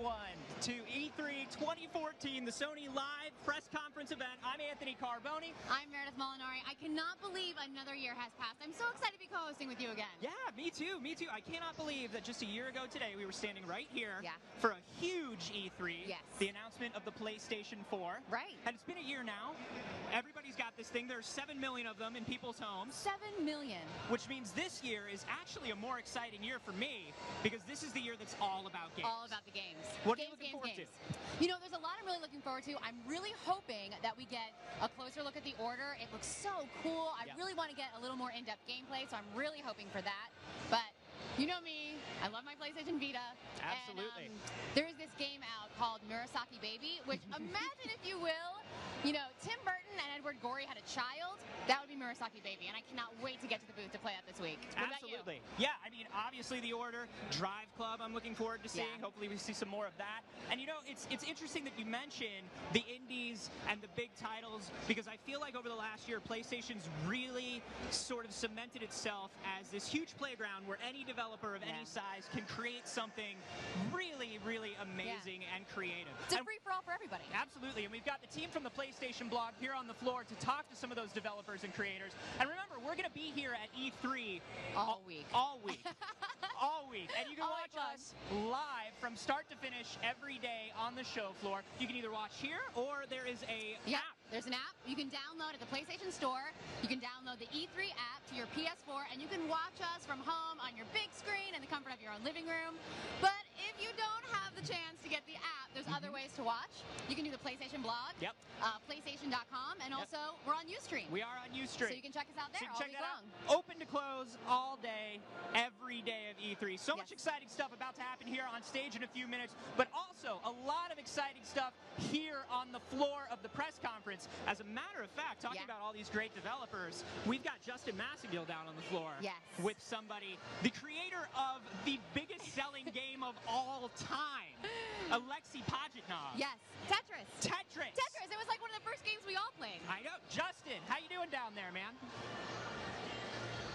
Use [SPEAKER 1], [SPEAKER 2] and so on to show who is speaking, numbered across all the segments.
[SPEAKER 1] everyone, to E3 2014, the Sony Live Press Conference event. I'm Anthony Carboni.
[SPEAKER 2] I'm Meredith Molinari. I cannot believe another year has passed. I'm so excited to be co-hosting with you again.
[SPEAKER 1] Yeah, me too, me too. I cannot believe that just a year ago today we were standing right here
[SPEAKER 2] for
[SPEAKER 1] a huge E3, the announcement of the PlayStation 4.
[SPEAKER 2] Right.
[SPEAKER 1] And it's been a year now. Everybody's got this thing. There's 7 million of them in people's homes.
[SPEAKER 2] 7 million.
[SPEAKER 1] Which means this year is actually a more exciting year for me because this is the year that's all about games.
[SPEAKER 2] All about the games.
[SPEAKER 1] What are you looking forward to?
[SPEAKER 2] You know, there's a lot I'm really looking forward to. I'm really hoping that we get a closer look at the order. It looks so cool. I really want to get a little more in-depth gameplay, so I'm really hoping for that. But you know me, I love my PlayStation Vita.
[SPEAKER 1] Absolutely.
[SPEAKER 2] And, there is this game out called Murasaki Baby, which imagine, if you will, you know, Tim Burton and Edward Gorey had a child. That would be Murasaki Baby, and I cannot wait to get to the booth to play that this week. What
[SPEAKER 1] Absolutely. Yeah, I mean, obviously the order, Drive Club, I'm looking forward to seeing. Hopefully we see some more of that. And you know, it's interesting that you mention the indies and the big titles, because I feel like over the last year, PlayStation's really sort of cemented itself as this huge playground where any developer of any size can create something really, really amazing and creative.
[SPEAKER 2] It's a free-for-all for everybody.
[SPEAKER 1] Absolutely, and we've got the team from the PlayStation blog here on the floor to talk to some of those developers and creators. And remember, we're going to be here at E3
[SPEAKER 2] all week.
[SPEAKER 1] All week. All week. And you can watch us live from start to finish every day on the show floor. You can either watch here or there is a app.
[SPEAKER 2] There's an app you can download at the PlayStation Store. You can download the E3 app to your PS4, and you can watch us from home on your big screen in the comfort of your own living room. But if you don't have the chance to get the app, there's other ways to watch. You can do the PlayStation blog, PlayStation.com, and also we're on Ustream.
[SPEAKER 1] We are on Ustream.
[SPEAKER 2] So you can check us out there all week long.
[SPEAKER 1] Open to close all day, every day of E3. So much exciting stuff about to happen here on stage in a few minutes, but also a lot of exciting stuff here on the floor of the press conference. As a matter of fact, talking about all these great developers, we've got Justin Massengill down on the floor with somebody, the creator of the biggest selling game of all time, Alexei Pajitnov.
[SPEAKER 2] Yes, Tetris.
[SPEAKER 1] Tetris.
[SPEAKER 2] Tetris. It was like one of the first games we all played.
[SPEAKER 1] I know. Justin, how you doing down there, man?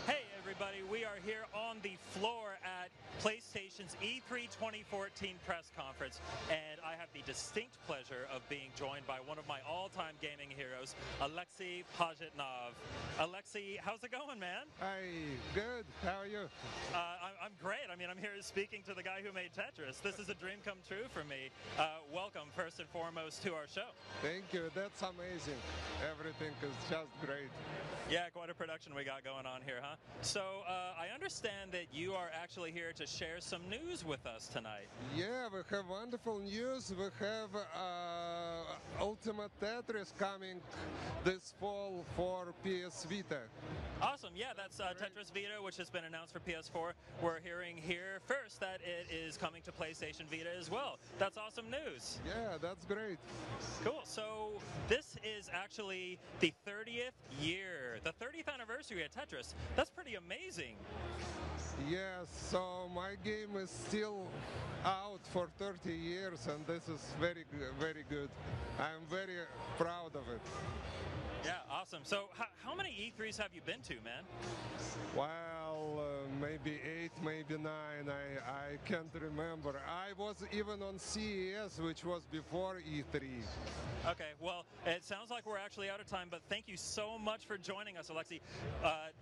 [SPEAKER 3] Hey everybody, we are here on the floor at PlayStation's E3 2014 press conference, and I have the distinct pleasure of being joined by one of my all-time gaming heroes, Alexei Pajitnov. Alexei, how's it going, man?
[SPEAKER 4] Hi, good. How are you?
[SPEAKER 3] I'm great. I mean, I'm here speaking to the guy who made Tetris. This is a dream come true for me. Welcome, first and foremost, to our show.
[SPEAKER 4] Thank you. That's amazing. Everything is just great.
[SPEAKER 3] Yeah, quite a production we got going on here, huh? So I understand that you are actually here to share some news with us tonight.
[SPEAKER 4] Yeah, we have wonderful news. We have Ultimate Tetris coming this fall for PS Vita.
[SPEAKER 3] Awesome. Yeah, that's Tetris Vita, which has been announced for PS4. We're hearing here first that it is coming to PlayStation Vita as well. That's awesome news.
[SPEAKER 4] Yeah, that's great.
[SPEAKER 3] Cool. So this is actually the 30th year, the 30th anniversary of Tetris. That's pretty amazing.
[SPEAKER 4] Yes, so my game is still out for 30 years, and this is very, very good. I'm very proud of it.
[SPEAKER 3] Yeah, awesome. So how many E3s have you been to, man?
[SPEAKER 4] Well, maybe 8, maybe 9. I can't remember. I was even on CES, which was before E3.
[SPEAKER 3] Okay, well, it sounds like we're actually out of time, but thank you so much for joining us, Alexei.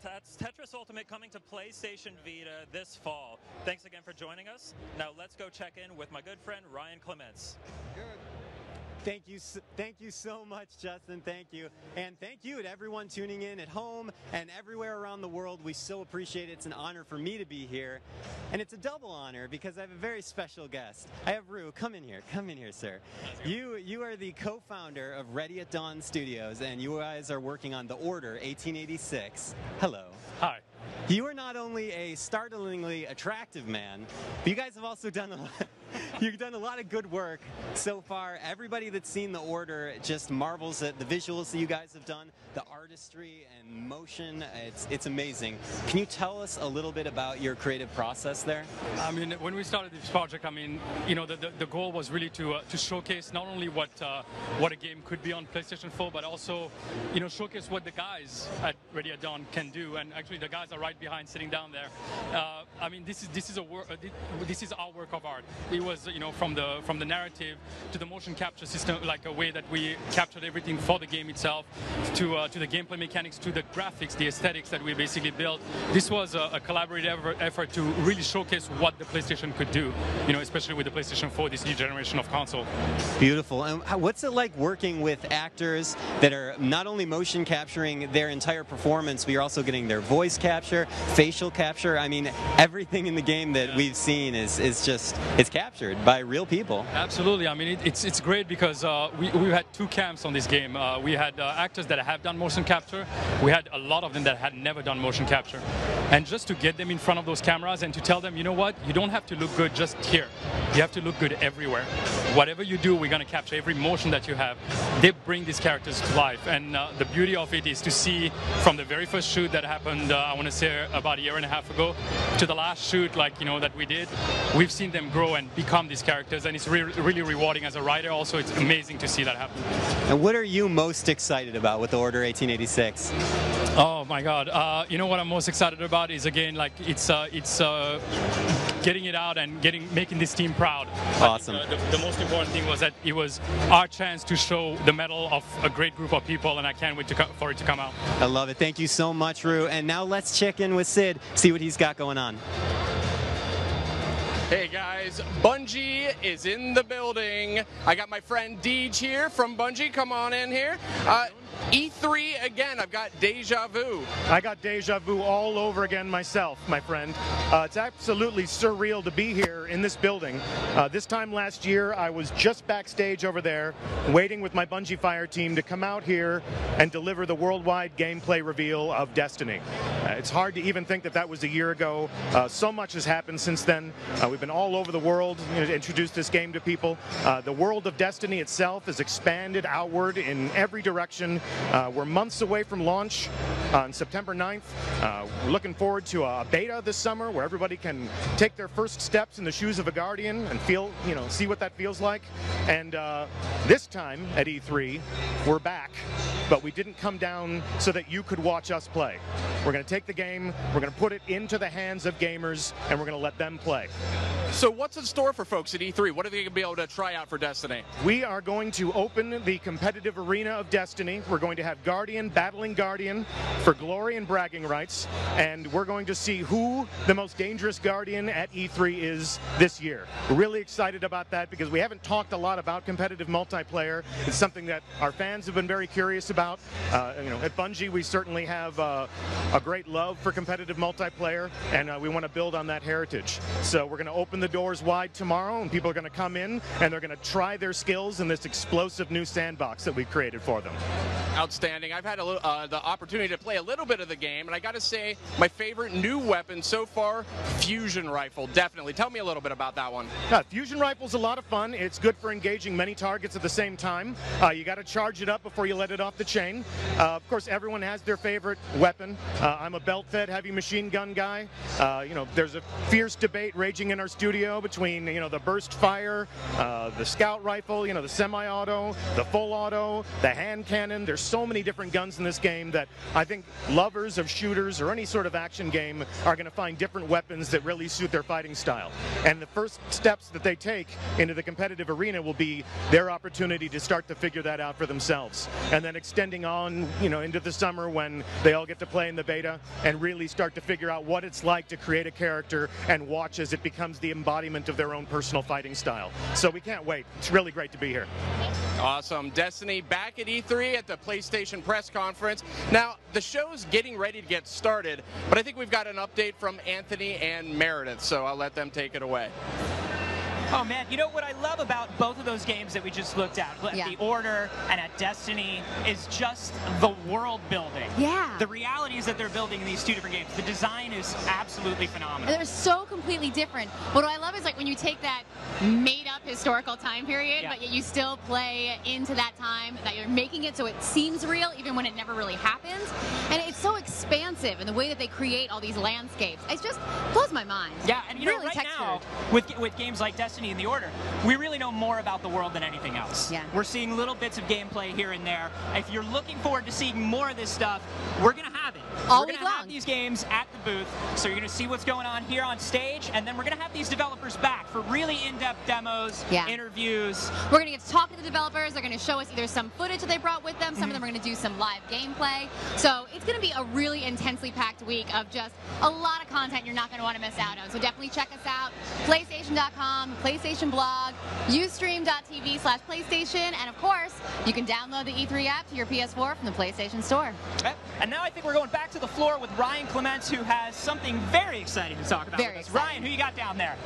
[SPEAKER 3] That's Tetris Ultimate coming to PlayStation Vita this fall. Thanks again for joining us. Now let's go check in with my good friend Ryan Clements.
[SPEAKER 4] Good.
[SPEAKER 5] Thank you so much, Justin. Thank you. And thank you to everyone tuning in at home and everywhere around the world. We so appreciate it. It's an honor for me to be here. And it's a double honor because I have a very special guest. I have Rue. Come in here. Come in here, sir. You are the co-founder of Ready at Dawn Studios, and you guys are working on The Order 1886. Hello.
[SPEAKER 6] Hi.
[SPEAKER 5] You are not only a startlingly attractive man, but you guys have also done you've done a lot of good work so far. Everybody that's seen The Order just marvels at the visuals that you guys have done, the artistry and motion. It's amazing. Can you tell us a little bit about your creative process there?
[SPEAKER 6] I mean, when we started this project, I mean, you know, the goal was really to showcase not only what a game could be on PlayStation 4, but also, you know, showcase what the guys at Ready at Dawn can do. And actually, the guys are right behind, sitting down there. I mean, this is our work of art. It was from the narrative to the motion capture system, like a way that we captured everything for the game itself, to the gameplay mechanics, to the graphics, the aesthetics that we basically built. This was a collaborative effort to really showcase what the PlayStation could do, especially with the PlayStation 4, this new generation of console.
[SPEAKER 5] Beautiful. And what's it like working with actors that are not only motion capturing their entire performance, but you're also getting their voice capture, facial capture? I mean, everything in the game that we've seen is it's captured by real people.
[SPEAKER 6] Absolutely. I mean, it's great because we had two camps on this game. We had actors that have done motion capture. We had a lot of them that had never done motion capture. And just to get them in front of those cameras and to tell them, you know what, you don't have to look good just here. You have to look good everywhere. Whatever you do, we're going to capture every motion that you have. They bring these characters to life. And the beauty of it is to see from the very first shoot that happened, I want to say about a year and a half ago, to the last shoot, that we did, we've seen them grow and become these characters. And it's really rewarding as a writer. Also, it's amazing to see that happen.
[SPEAKER 5] And what are you most excited about with the Order 1886?
[SPEAKER 6] Oh my God! What I'm most excited about is again, it's getting it out and making this team proud.
[SPEAKER 5] Awesome.
[SPEAKER 6] The most important thing was that it was our chance to show the mettle of a great group of people, and I can't wait for it to come out.
[SPEAKER 5] I love it. Thank you so much, Rue. And now let's check in with Sid, see what he's got going on.
[SPEAKER 7] Hey guys, Bungie is in the building. I got my friend Deej here from Bungie. Come on in here. E3 again, I've got deja vu.
[SPEAKER 8] I got deja vu all over again myself, my friend. It's absolutely surreal to be here in this building. This time last year, I was just backstage over there, waiting with my Bungie Fire team to come out here and deliver the worldwide gameplay reveal of Destiny. It's hard to even think that that was a year ago. So much has happened since then. We've been all over the world to introduce this game to people. The world of Destiny itself has expanded outward in every direction. We're months away from launch on September 9th. We're looking forward to a beta this summer where everybody can take their first steps in the shoes of a Guardian and feel, see what that feels like. And this time at E3, we're back, but we didn't come down so that you could watch us play. We're going to take the game, we're going to put it into the hands of gamers, and we're going to let them play.
[SPEAKER 7] So what's in store for folks at E3? What are they going to be able to try out for Destiny?
[SPEAKER 8] We are going to open the competitive arena of Destiny. We're going to have Guardian battling Guardian for glory and bragging rights, and we're going to see who the most dangerous Guardian at E3 is this year. We're really excited about that because we haven't talked a lot about competitive multiplayer. It's something that our fans have been very curious about. At Bungie, we certainly have a great love for competitive multiplayer, and we want to build on that heritage. So we're going to open the doors wide tomorrow, and people are going to come in, and they're going to try their skills in this explosive new sandbox that we've created for them.
[SPEAKER 7] Outstanding. I've had the opportunity to play a little bit of the game, and I got to say, my favorite new weapon so far, Fusion Rifle. Definitely. Tell me a little bit about that one.
[SPEAKER 8] Fusion Rifle's a lot of fun. It's good for engaging many targets at the same time. You got to charge it up before you let it off the chain. Of course, everyone has their favorite weapon. I'm a belt-fed heavy machine gun guy. There's a fierce debate raging in our studio between, the burst fire, the scout rifle, the semi-auto, the full auto, the hand cannon. There's so many different guns in this game that I think lovers of shooters or any sort of action game are going to find different weapons that really suit their fighting style. And the first steps that they take into the competitive arena will be their opportunity to start to figure that out for themselves. And then extending on, into the summer when they all get to play in the beta and really start to figure out what it's like to create a character and watch as it becomes the embodiment of their own personal fighting style. So we can't wait. It's really great to be here.
[SPEAKER 7] Awesome. Destiny back at E3 at the PlayStation press conference. Now, the show's getting ready to get started, but I think we've got an update from Anthony and Meredith, so I'll let them take it away.
[SPEAKER 1] Oh man, what I love about both of those games that we just looked at, The Order and at Destiny, is just the world building.
[SPEAKER 2] Yeah.
[SPEAKER 1] The reality is that they're building these two different games. The design is absolutely phenomenal.
[SPEAKER 2] They're so completely different. What I love is when you take that made-up historical time period, but yet you still play into that time, that you're making it so it seems real even when it never really happens. And it's so expansive in the way that they create all these landscapes. It just blows my mind.
[SPEAKER 1] Yeah, and
[SPEAKER 2] really
[SPEAKER 1] right
[SPEAKER 2] textured.
[SPEAKER 1] now, with games like Destiny and The Order, we really know more about the world than anything else.
[SPEAKER 2] Yeah.
[SPEAKER 1] We're seeing little bits of gameplay here and there. If you're looking forward to seeing more of this stuff, we're going to have it.
[SPEAKER 2] all
[SPEAKER 1] we're
[SPEAKER 2] week
[SPEAKER 1] gonna
[SPEAKER 2] long.
[SPEAKER 1] have these games at the booth, so you're gonna see what's going on here on stage, and then we're gonna have these developers back for really in-depth demos, interviews.
[SPEAKER 2] We're gonna get to talk to the developers. They're gonna show us either some footage that they brought with them. Some of them are gonna do some live gameplay. So it's gonna be a really intensely packed week of just a lot of content you're not gonna want to miss out on. So definitely check us out. PlayStation.com, PlayStation blog, Ustream.tv/PlayStation, and of course, you can download the E3 app to your PS4 from the PlayStation Store.
[SPEAKER 1] And now I think we're going back to the floor with Ryan Clements, who has something very exciting to talk about with us. Ryan, who you got down there?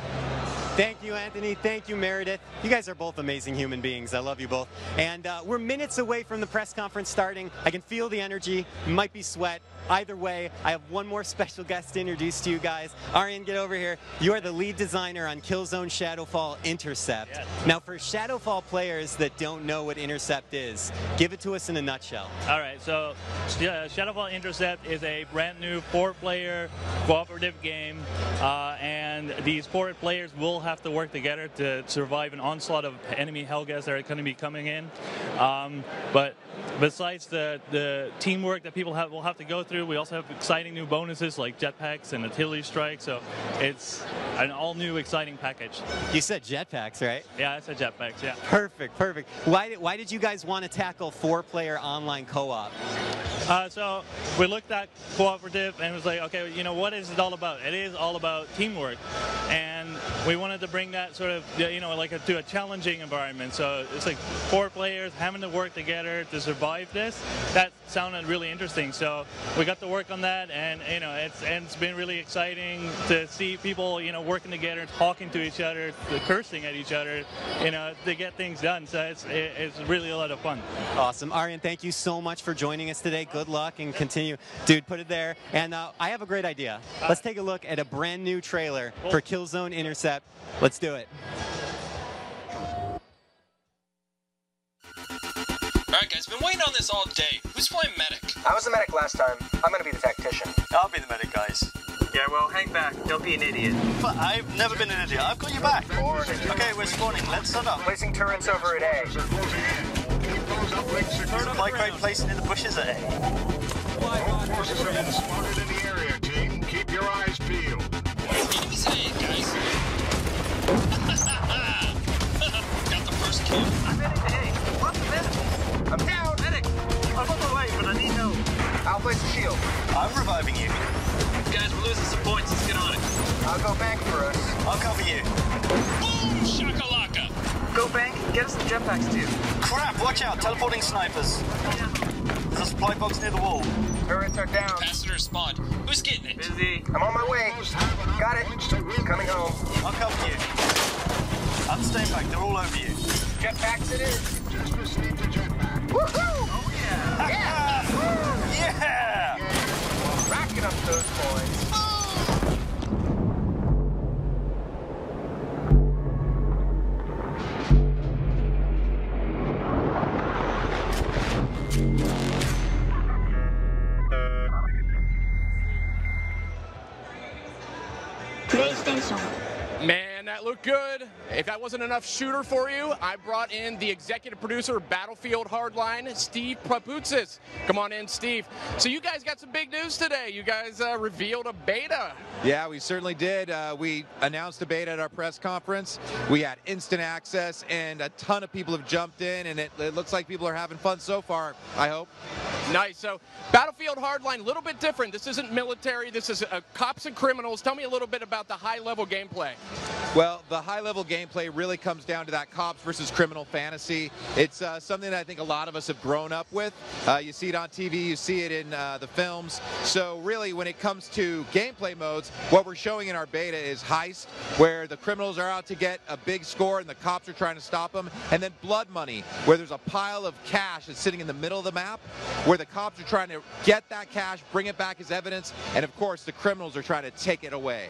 [SPEAKER 5] Thank you, Anthony. Thank you, Meredith. You guys are both amazing human beings. I love you both. And we're minutes away from the press conference starting. I can feel the energy. It might be sweat. Either way, I have one more special guest to introduce to you guys. Arian, get over here. You are the lead designer on Killzone Shadowfall Intercept. Yes. Now, for Shadowfall players that don't know what Intercept is, give it to us in a nutshell.
[SPEAKER 9] All right, so Shadowfall Intercept is a brand new 4-player cooperative game, and these 4 players will have to work together to survive an onslaught of enemy Helghas that are going to be coming in. But besides the teamwork that people will have to go through, we also have exciting new bonuses like jetpacks and artillery strikes, so it's an all-new exciting package.
[SPEAKER 5] You said jetpacks, right?
[SPEAKER 9] Yeah, I said jetpacks, yeah.
[SPEAKER 5] Perfect, perfect. Why did you guys want to tackle 4-player online co-op?
[SPEAKER 9] So we looked at cooperative and it was like, okay, you know, what is it all about? It is all about teamwork. And we wanted to bring that sort of, you know, like to a challenging environment. So it's like 4 players having to work together to survive this. That sounded really interesting. So we got to work on that, and you know, it's been really exciting to see people, you know, working together, talking to each other, cursing at each other, you know, to get things done. So it's really a lot of fun.
[SPEAKER 5] Awesome. Arian, thank you so much for joining us today. Good luck and continue. Dude, put it there. And I have a great idea. Let's take a look at a brand new trailer for Killzone Intercept. Let's do it.
[SPEAKER 10] Alright guys, been waiting on this all day. Who's playing medic?
[SPEAKER 11] I was the medic last time. I'm gonna be the tactician.
[SPEAKER 12] I'll be the medic, guys.
[SPEAKER 11] Yeah, well, hang back. Don't be an idiot.
[SPEAKER 12] But I've never been an idiot. I've got your back. Okay, we're spawning. Let's set up.
[SPEAKER 11] Placing turrets over at A.
[SPEAKER 12] Supply crate placing in the bushes at A.
[SPEAKER 13] All forces have been spotted in the area, team. Keep your eyes peeled.
[SPEAKER 10] Enemies at A, guys. Got the first kill.
[SPEAKER 11] I'm heading to A. What's the medic? I'm down. Medic! I'm on the way, but I need help. I'll place a shield.
[SPEAKER 12] I'm reviving you.
[SPEAKER 10] Guys, we're losing some points. Let's get on it.
[SPEAKER 11] I'll go bank for us.
[SPEAKER 12] I'll cover you.
[SPEAKER 10] Boom! Shakalaka!
[SPEAKER 11] Go bank. Get us some jetpacks, too.
[SPEAKER 12] Crap, watch out. Teleporting snipers. There's a supply box near the wall.
[SPEAKER 11] Turrets are down.
[SPEAKER 10] Capacitor spawned. Who's getting it?
[SPEAKER 11] Busy. I'm on my way. Got it. Coming home.
[SPEAKER 12] I'll cover you. I'm staying back. They're all over you.
[SPEAKER 11] Jetpacks it is.
[SPEAKER 13] Just received a jetpack.
[SPEAKER 11] Woohoo! Oh, yeah. Yeah!
[SPEAKER 12] Yeah!
[SPEAKER 11] Racking up those points.
[SPEAKER 7] Man, that looked good. If that wasn't enough shooter for you, I brought in the executive producer of Battlefield Hardline, Steve Papoutsis. Come on in, Steve. So you guys got some big news today. You guys revealed a beta.
[SPEAKER 14] Yeah, we certainly did. We announced a beta at our press conference. We had instant access, and a ton of people have jumped in, and it looks like people are having fun so far, I hope.
[SPEAKER 7] Nice. So Battlefield Hardline, a little bit different. This isn't military. This is cops and criminals. Tell me a little bit about the high-level gameplay.
[SPEAKER 14] Well, the high-level gameplay really comes down to that cops versus criminal fantasy. It's something that I think a lot of us have grown up with. You see it on TV, you see it in the films. So really, when it comes to gameplay modes, what we're showing in our beta is heist, where the criminals are out to get a big score and the cops are trying to stop them, and then blood money, where there's a pile of cash that's sitting in the middle of the map, where the cops are trying to get that cash, bring it back as evidence, and of course the criminals are trying to take it away.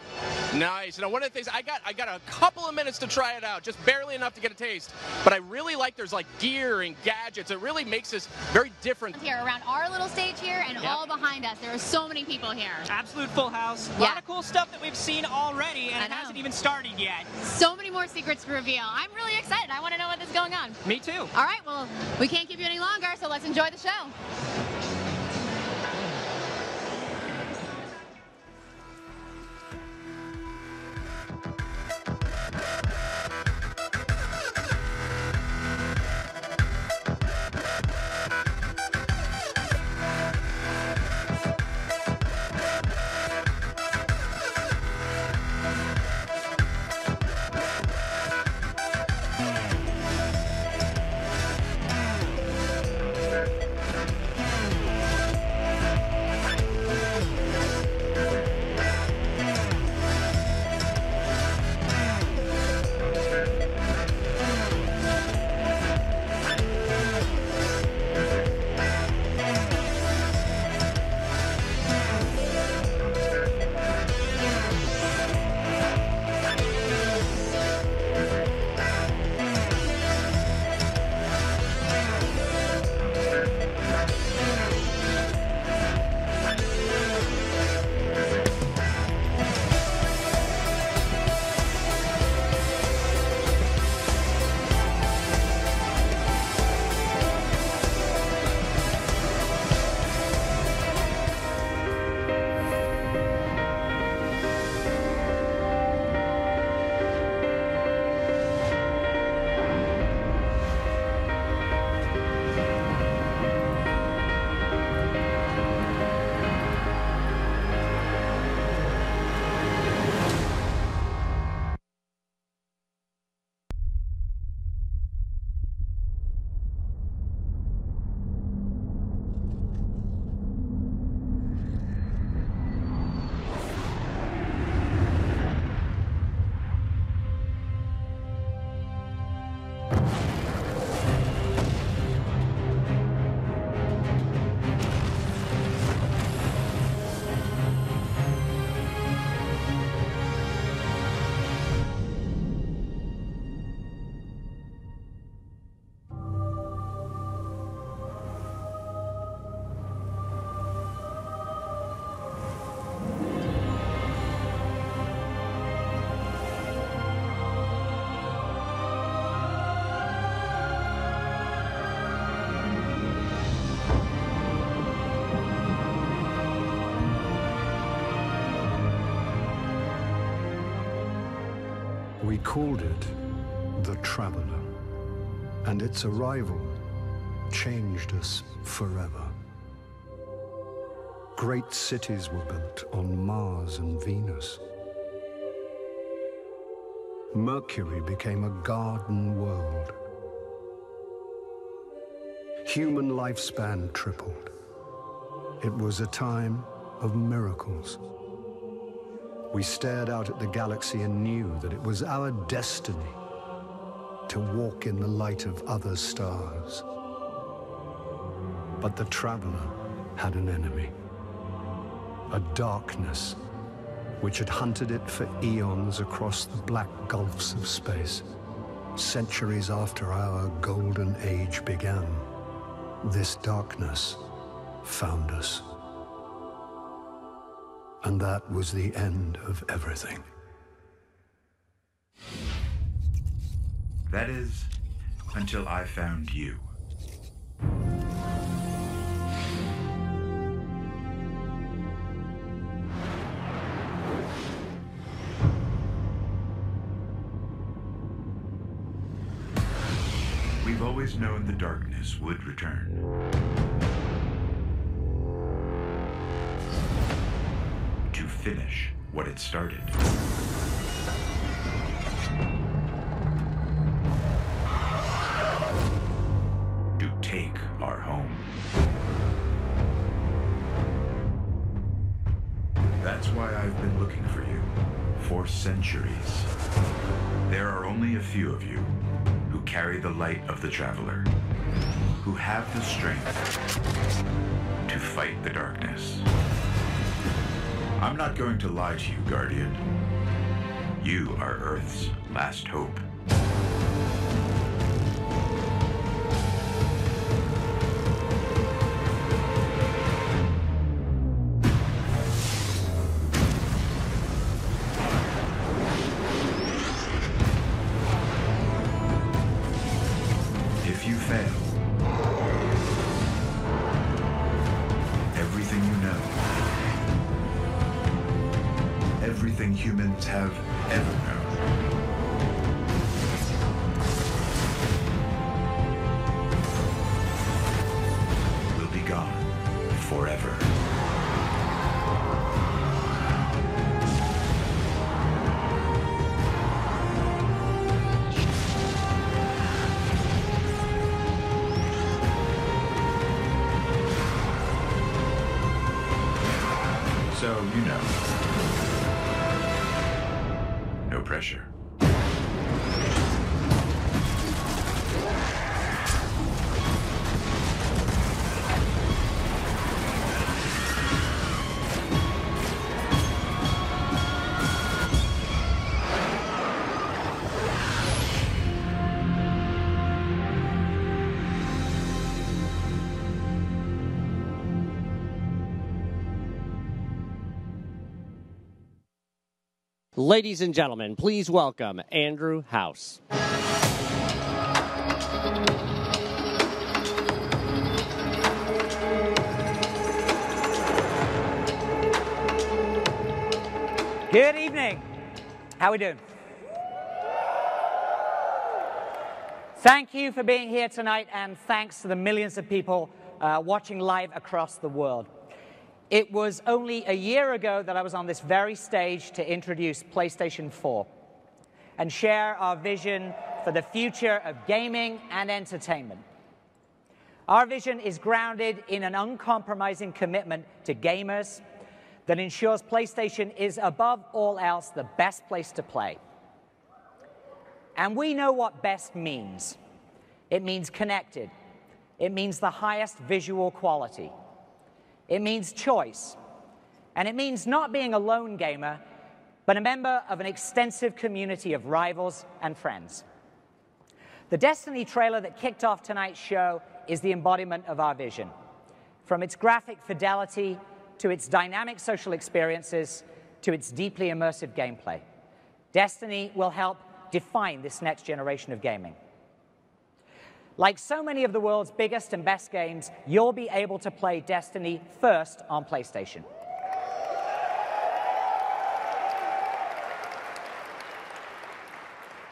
[SPEAKER 7] Nice. Now, one of the things, I got a couple of minutes to try it out, just barely enough to get a taste, but I really like there's like gear and gadgets. It really makes this very different.
[SPEAKER 2] Here around our little stage here and all behind us, there are so many people here.
[SPEAKER 1] Absolute full house. A lot of cool stuff that we've seen already, and it hasn't even started yet.
[SPEAKER 2] So many more secrets to reveal. I'm really excited. I want to know what is going on.
[SPEAKER 1] Me too.
[SPEAKER 2] All right, well, we can't keep you any longer, so let's enjoy the show.
[SPEAKER 15] called it the Traveler, and its arrival changed us forever. Great cities were built on Mars and Venus. Mercury became a garden world. Human lifespan tripled. It was a time of miracles. We stared out at the galaxy and knew that it was our destiny to walk in the light of other stars. But the Traveler had an enemy, a darkness which had hunted it for eons across the black gulfs of space. Centuries after our golden age began, this darkness found us. And that was the end of everything.
[SPEAKER 16] That is, until I found you. We've always known the darkness would return. To finish what it started. To take our home. That's why I've been looking for you for centuries. There are only a few of you who carry the light of the Traveler, who have the strength to fight the darkness. I'm not going to lie to you, Guardian. You are Earth's last hope. If you fail, everything you know, everything humans have ever known, will be gone forever. So, you know, no pressure.
[SPEAKER 17] Ladies and gentlemen, please welcome Andrew House.
[SPEAKER 18] Good evening. How are we doing? Thank you for being here tonight, and thanks to the millions of people watching live across the world. It was only a year ago that I was on this very stage to introduce PlayStation 4 and share our vision for the future of gaming and entertainment. Our vision is grounded in an uncompromising commitment to gamers that ensures PlayStation is, above all else, the best place to play. And we know what best means. It means connected. It means the highest visual quality. It means choice, and it means not being a lone gamer, but a member of an extensive community of rivals and friends. The Destiny trailer that kicked off tonight's show is the embodiment of our vision. From its graphic fidelity, to its dynamic social experiences, to its deeply immersive gameplay, Destiny will help define this next generation of gaming. Like so many of the world's biggest and best games, you'll be able to play Destiny first on PlayStation.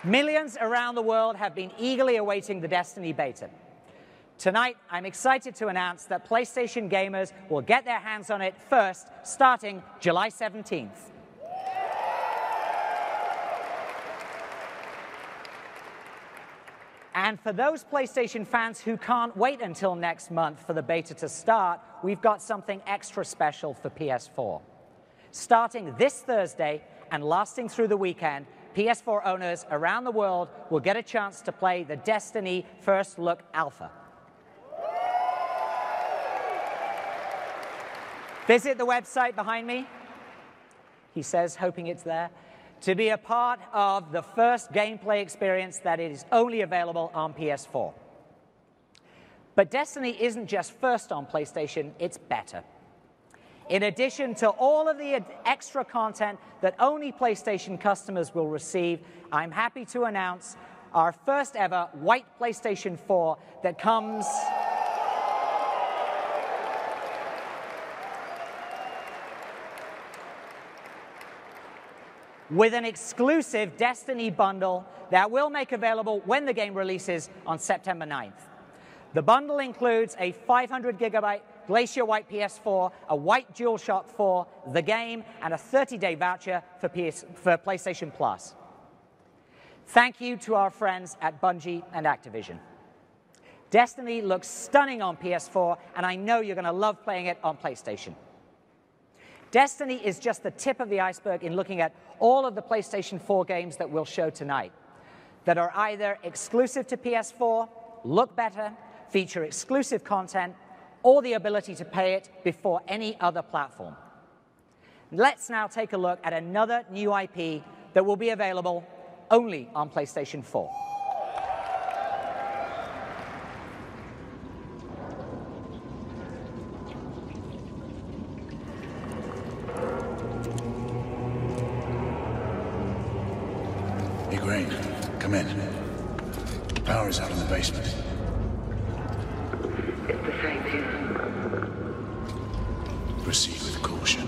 [SPEAKER 18] Millions around the world have been eagerly awaiting the Destiny beta. Tonight, I'm excited to announce that PlayStation gamers will get their hands on it first, starting July 17th. And for those PlayStation fans who can't wait until next month for the beta to start, we've got something extra special for PS4. Starting this Thursday and lasting through the weekend, PS4 owners around the world will get a chance to play the Destiny First Look Alpha. Visit the website behind me, he says, hoping it's there, to be a part of the first gameplay experience that is only available on PS4. But Destiny isn't just first on PlayStation, it's better. In addition to all of the extra content that only PlayStation customers will receive, I'm happy to announce our first ever white PlayStation 4 that comes with an exclusive Destiny bundle that we'll make available when the game releases on September 9th. The bundle includes a 500GB Glacier White PS4, a white DualShock 4, the game, and a 30-day voucher for PlayStation Plus. Thank you to our friends at Bungie and Activision. Destiny looks stunning on PS4, and I know you're going to love playing it on PlayStation. Destiny is just the tip of the iceberg in looking at all of the PlayStation 4 games that we'll show tonight that are either exclusive to PS4, look better, feature exclusive content, or the ability to pay it before any other platform. Let's now take a look at another new IP that will be available only on PlayStation 4.
[SPEAKER 19] Hey, Grain, come in. Power's out in the basement.
[SPEAKER 20] It's the same here.
[SPEAKER 19] Proceed with caution.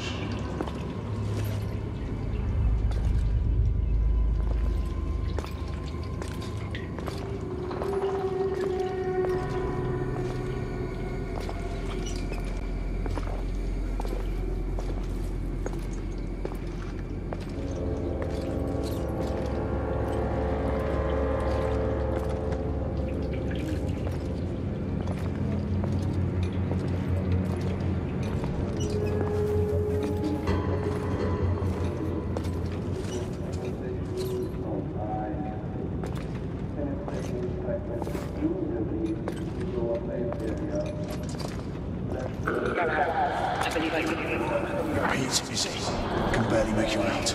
[SPEAKER 19] Pete, is he? I can barely make you out.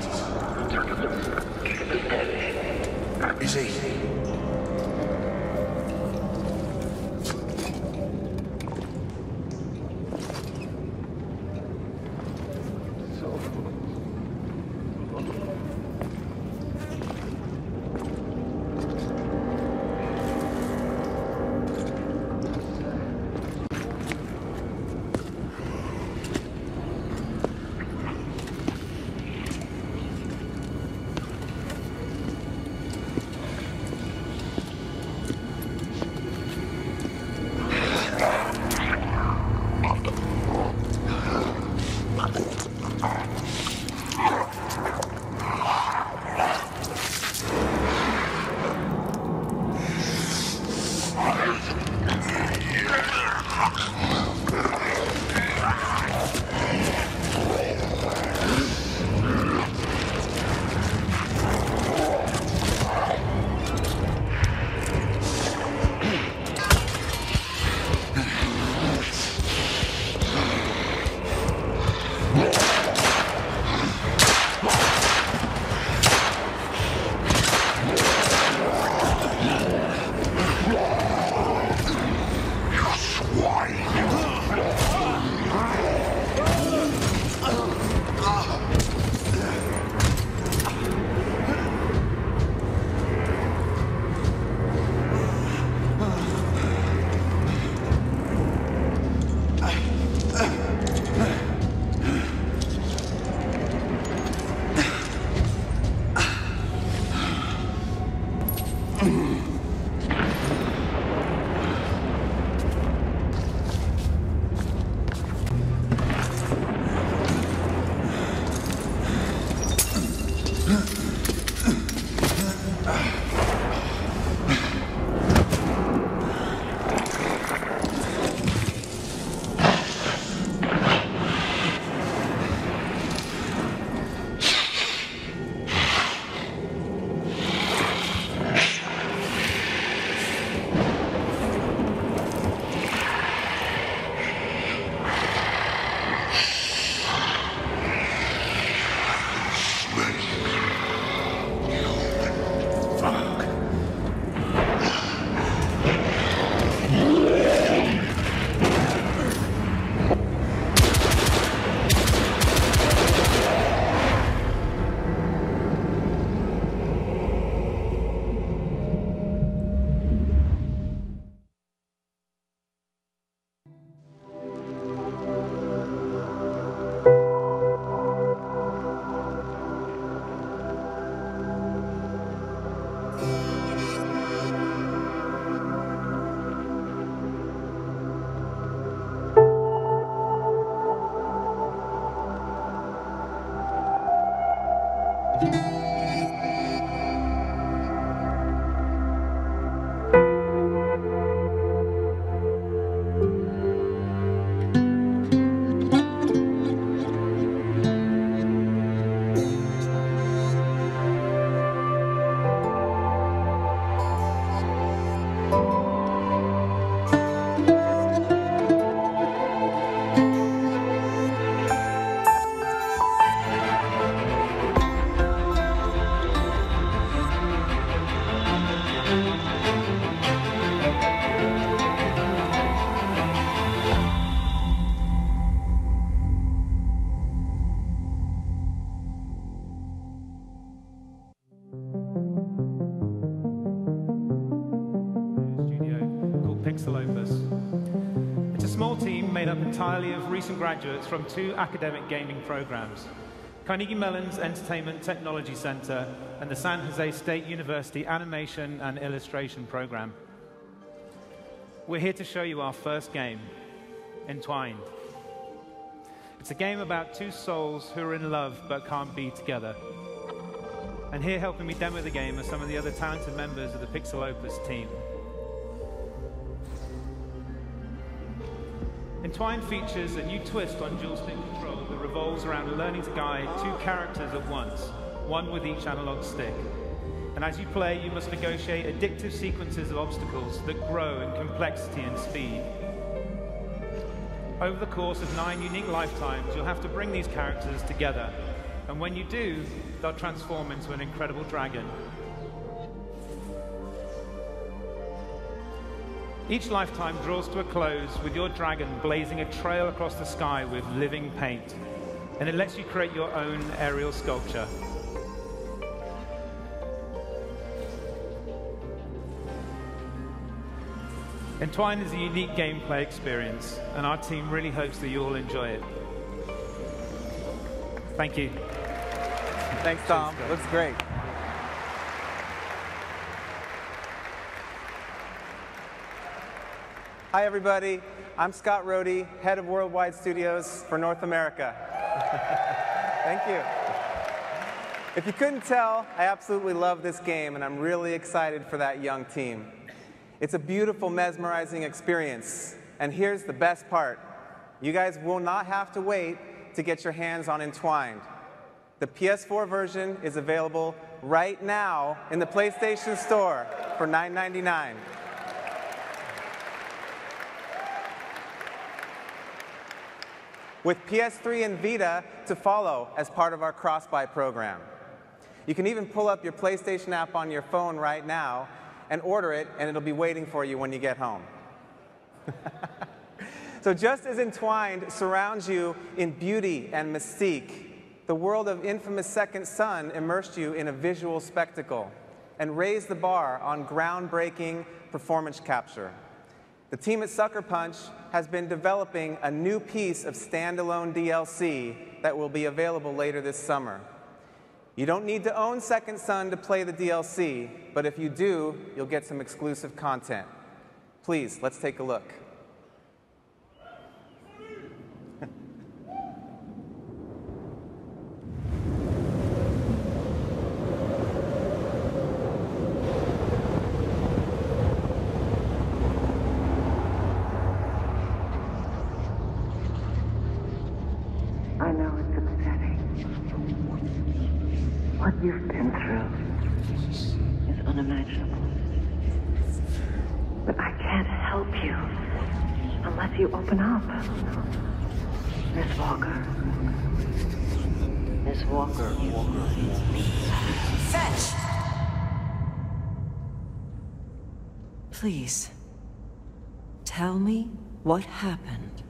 [SPEAKER 19] Is he?
[SPEAKER 20] Pixel Opus. It's a small team made up entirely of recent graduates from 2 academic gaming programs, Carnegie Mellon's Entertainment Technology Center and the San Jose State University Animation and Illustration program. We're here to show you our first game, Entwined. It's a game about 2 souls who are in love but can't be together. And here helping me demo the game are some of the other talented members of the Pixel Opus team. Entwined features a new twist on dual-stick control that revolves around learning to guide 2 characters at once, one with each analog stick. And as you play, you must negotiate addictive sequences of obstacles that grow in complexity and speed. Over the course of 9 unique lifetimes, you'll have to bring these characters together. And when you do, they'll transform into an incredible dragon. Each lifetime draws to a close with your dragon blazing a trail across the sky with living paint. And it lets you create your own aerial sculpture. Entwine is a unique gameplay experience, and our team really hopes that you all enjoy it. Thank you.
[SPEAKER 21] Thanks, Tom. Looks great. Hi, everybody. I'm Scott Rohde, head of Worldwide Studios for North America. Thank you. If you couldn't tell, I absolutely love this game, and I'm really excited for that young team. It's a beautiful, mesmerizing experience. And here's the best part. You guys will not have to wait to get your hands on Entwined. The PS4 version is available right now in the PlayStation Store for $9.99. With PS3 and Vita to follow as part of our cross-buy program. You can even pull up your PlayStation app on your phone right now and order it, and it'll be waiting for you when you get home. So just as Entwined surrounds you in beauty and mystique, the world of infamous Second Son immersed you in a visual spectacle and raised the bar on groundbreaking performance capture. The team at Sucker Punch has been developing a new piece of standalone DLC that will be available later this summer. You don't need to own Second Son to play the DLC, but if you do, you'll get some exclusive content. Please, let's take a look.
[SPEAKER 22] I know it's upsetting. What you've been through is unimaginable. But I can't help you unless you open up. Miss Walker. Miss Walker.
[SPEAKER 23] Fetch! Please, tell me what happened.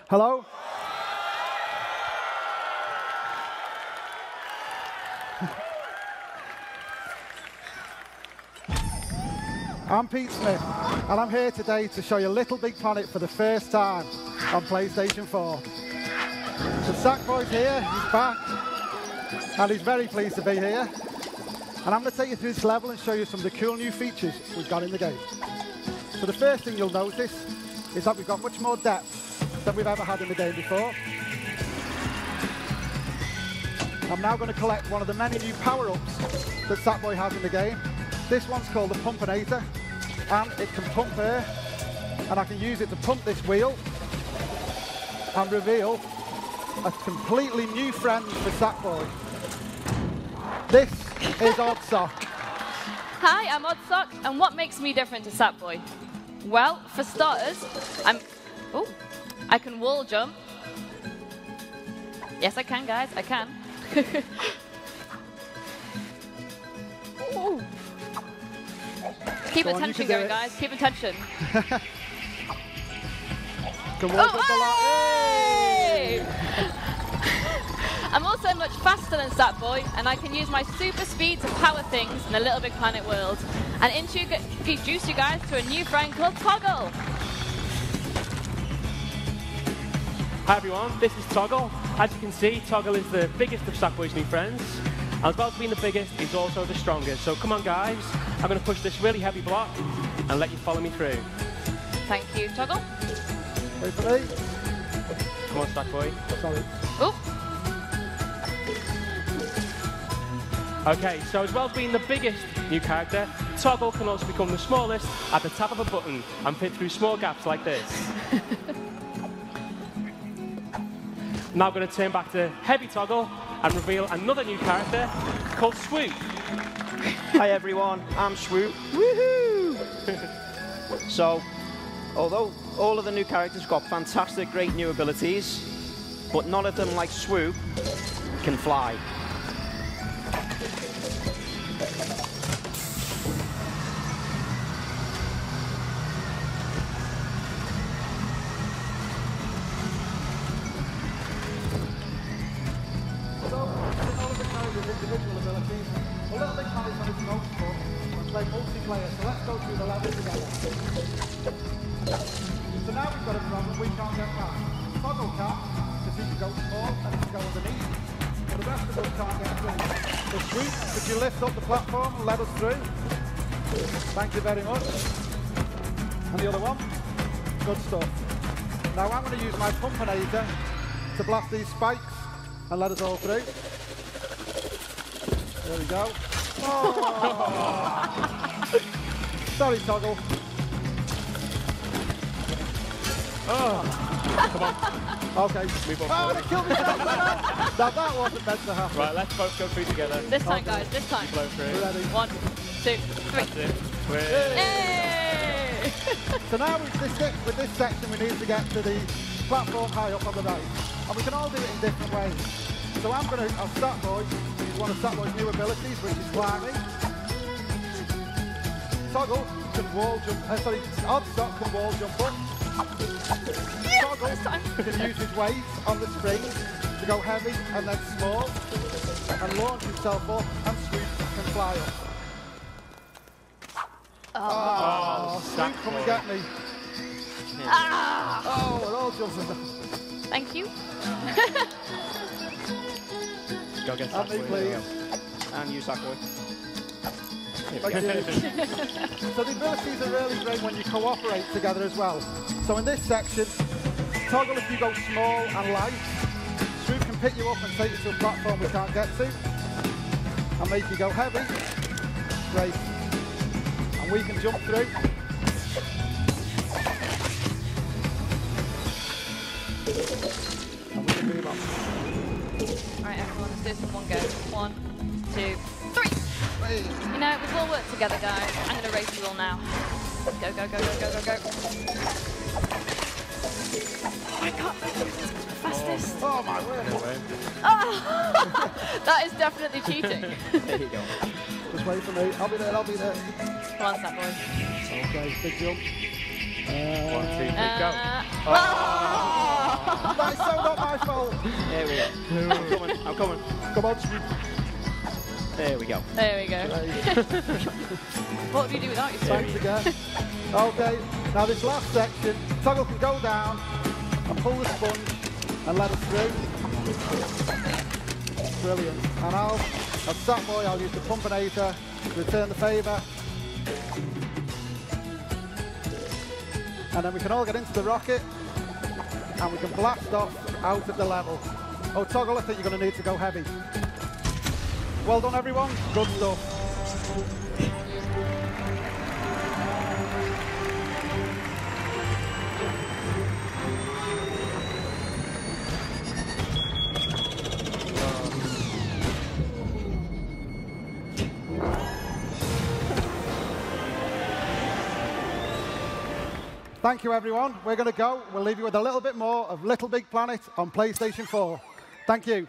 [SPEAKER 24] Hello? I'm Pete Smith, and I'm here today to show you Little Big Planet for the first time on PlayStation 4. So Sackboy's here, he's back, and he's very pleased to be here. And I'm going to take you through this level and show you some of the cool new features we've got in the game. So the first thing you'll notice is that we've got much more depth than we've ever had in the game before. I'm now going to collect one of the many new power-ups that Sackboy has in the game. This one's called the Pumpinator, and it can pump air, and I can use it to pump this wheel and reveal a completely new friend for Sackboy. This is Oddsock.
[SPEAKER 3] Hi, I'm Oddsock, and what makes me different to Sackboy? Well, for starters, I can wall jump. Yes, I can, guys, I can. Ooh. Keep attention going, guys, keep attention. Hey! I'm also much faster than Sackboy, and I can use my super speed to power things in the Little Big Planet world, and introduce you guys to a new friend called Toggle.
[SPEAKER 4] Hi everyone, this is Toggle. As you can see, Toggle is the biggest of Sackboy's new friends. And as well as being the biggest, he's also the strongest. So come on guys, I'm going to push this really heavy block and let you follow me through.
[SPEAKER 3] Thank you, Toggle.
[SPEAKER 24] Wait for me.
[SPEAKER 4] Come on, Sackboy.
[SPEAKER 24] Sorry.
[SPEAKER 3] Oop.
[SPEAKER 4] Okay, so as well as being the biggest new character, Toggle can also become the smallest at the tap of a button and fit through small gaps like this. Now I'm going to turn back to Heavy Toggle and reveal another new character called Swoop.
[SPEAKER 6] Hi everyone, I'm Swoop. Woohoo! So, although all of the new characters got fantastic, great new abilities, but none of them, like Swoop, can fly.
[SPEAKER 24] Individual abilities. A little bit on its own foot and play multiplayer, so let's go through the level together. So now we've got a problem we can't get past. Toggle can, because he can go small and he can go underneath, but the rest of us can't get through. So Swoop, could you lift up the platform and let us through? Thank you very much. And the other one? Good stuff. Now I'm going to use my Pumpinator to blast these spikes and let us all through. There we go. Oh. Sorry, Toggle.
[SPEAKER 4] Oh. Come on.
[SPEAKER 24] Okay.
[SPEAKER 4] Move on.
[SPEAKER 24] Oh, they killed me. Now that wasn't meant to happen.
[SPEAKER 4] Right, let's both go through together.
[SPEAKER 3] This time, guys, this time.
[SPEAKER 4] Blow through.
[SPEAKER 24] We're ready.
[SPEAKER 3] 1, 2, 3.
[SPEAKER 4] That's it.
[SPEAKER 3] Hey!
[SPEAKER 24] So now with this section, we need to get to the platform high up on the right. And we can all do it in different ways. So I'll Sackboy use one of Sackboy's new abilities, which is climbing. Toggle can wall jump, Oddsock can wall jump up.
[SPEAKER 3] Yes,
[SPEAKER 24] Toggle can use his weight on the spring to go heavy and then small, and launch himself up, and Swoop can fly up. Oh, Swoop, come and get me.
[SPEAKER 3] Ah.
[SPEAKER 24] Oh, we're all jumping.
[SPEAKER 3] Thank you.
[SPEAKER 4] Go get
[SPEAKER 24] Sackboy. And me, please.
[SPEAKER 6] And you, Sackboy.
[SPEAKER 24] Thank you. So the abilities are really great when you cooperate together as well. So in this section, Toggle if you go small and light. Swoop can pick you up and take you to a platform we can't get to. And make you go heavy. Great. And we can jump through. And we can move on.
[SPEAKER 3] Alright, everyone, let's do this in one go. 1, 2, 3. You know, we've all worked together, guys. I'm going to race you all now. Go, go, go, go, go, go, go. Oh my god, fastest.
[SPEAKER 24] Oh my word.
[SPEAKER 3] Oh, that is definitely cheating.
[SPEAKER 24] There you go. Just wait for me. I'll be there, I'll be there.
[SPEAKER 3] Come on, Sackboy.
[SPEAKER 24] Okay, big jump.
[SPEAKER 4] 1, 2, 3, go.
[SPEAKER 24] Oh. That is so not my fault.
[SPEAKER 6] There we go. I'm coming.
[SPEAKER 24] Come on, Swoop.
[SPEAKER 6] There we go.
[SPEAKER 3] There we go. What would you do without your
[SPEAKER 24] Thanks again. Okay, now this last section, Toggle can go down and pull the sponge and let us through. Brilliant. And as Sackboy, I'll use the Pumpinator to return the favour. And then we can all get into the rocket and we can blast off out of the level. Oh, Toggle, I think you're going to need to go heavy. Well done, everyone. Good stuff. Thank you, everyone. We're going to go. We'll leave you with a little bit more of Little Big Planet on PlayStation 4. Thank you.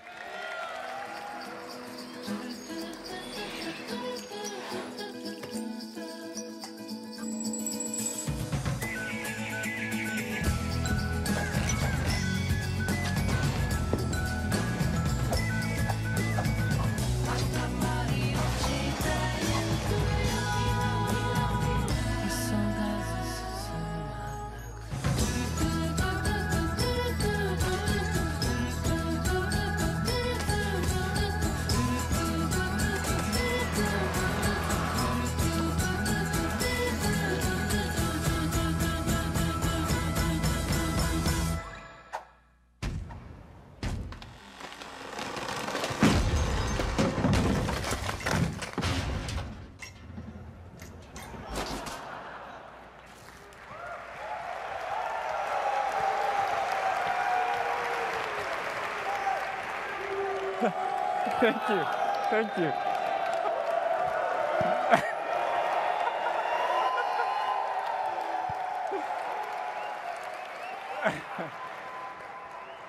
[SPEAKER 5] Thank you. Thank you.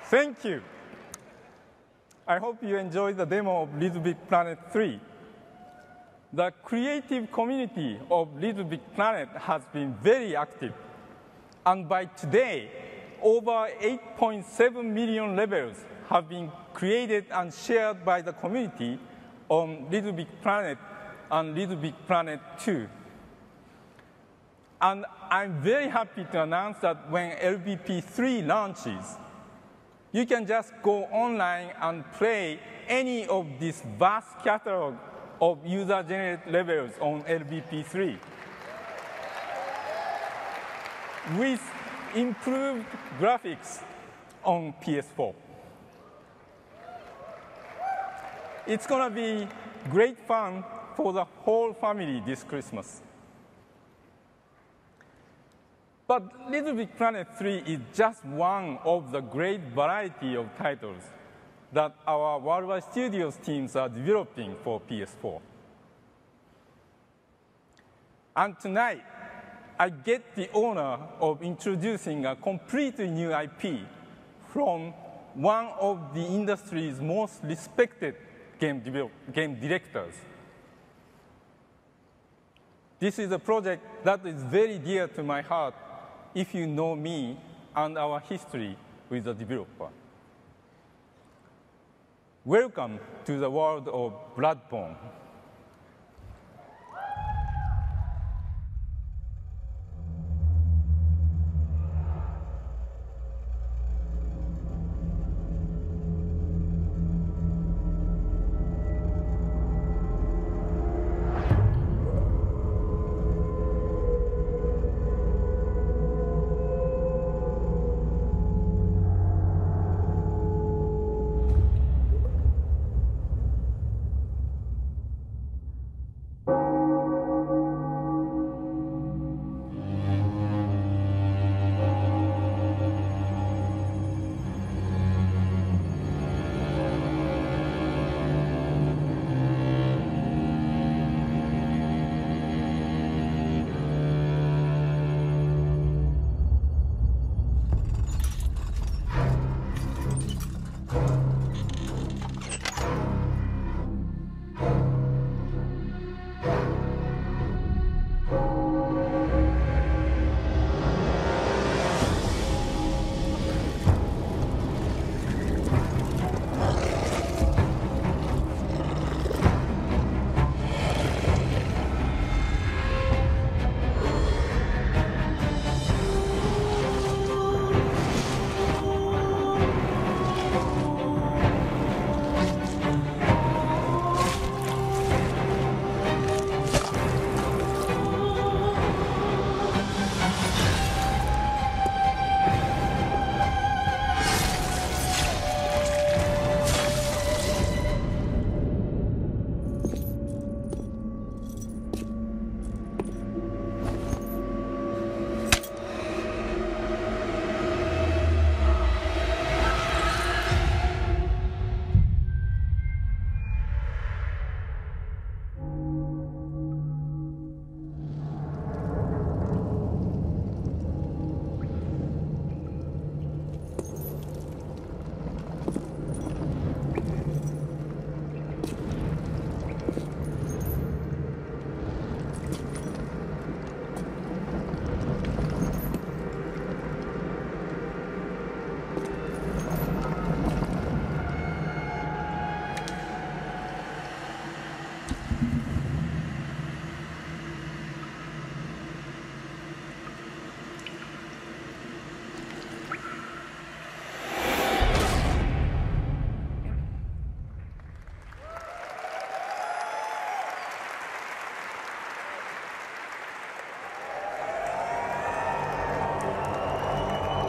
[SPEAKER 5] Thank you. I hope you enjoyed the demo of Little Big Planet 3. The creative community of Little Big Planet has been very active. And by today, over 8.7 million levels have been created and shared by the community on Little Big Planet and Little Big Planet 2. And I'm very happy to announce that when LBP 3 launches, you can just go online and play any of this vast catalog of user-generated levels on LBP 3 with improved graphics on PS4. It's going to be great fun for the whole family this Christmas. But Little Big Planet 3 is just one of the great variety of titles that our Worldwide Studios teams are developing for PS4. And tonight, I get the honor of introducing a completely new IP from one of the industry's most respected game directors. This is a project that is very dear to my heart if you know me and our history with the developer. Welcome to the world of Bloodborne.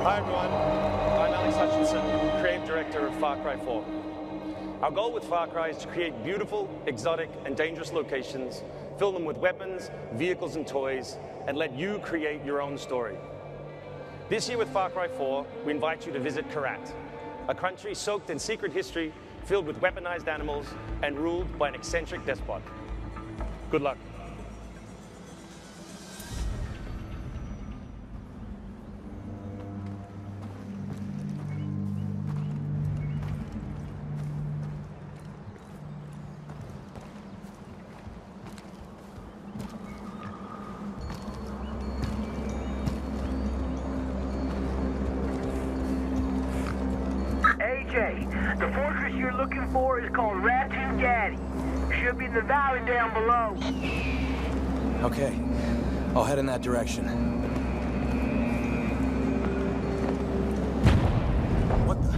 [SPEAKER 8] Hi everyone, I'm Alex Hutchinson, Creative Director of Far Cry 4. Our goal with Far Cry is to create beautiful, exotic, and dangerous locations, fill them with weapons, vehicles, and toys, and let you create your own story. This year with Far Cry 4, we invite you to visit Karat, a country soaked in secret history, filled with weaponized animals, and ruled by an eccentric despot. Good luck.
[SPEAKER 11] The fortress you're looking for is called Ratu Gaddy. Should be in the valley down below.
[SPEAKER 9] Okay, I'll head in that direction. What the?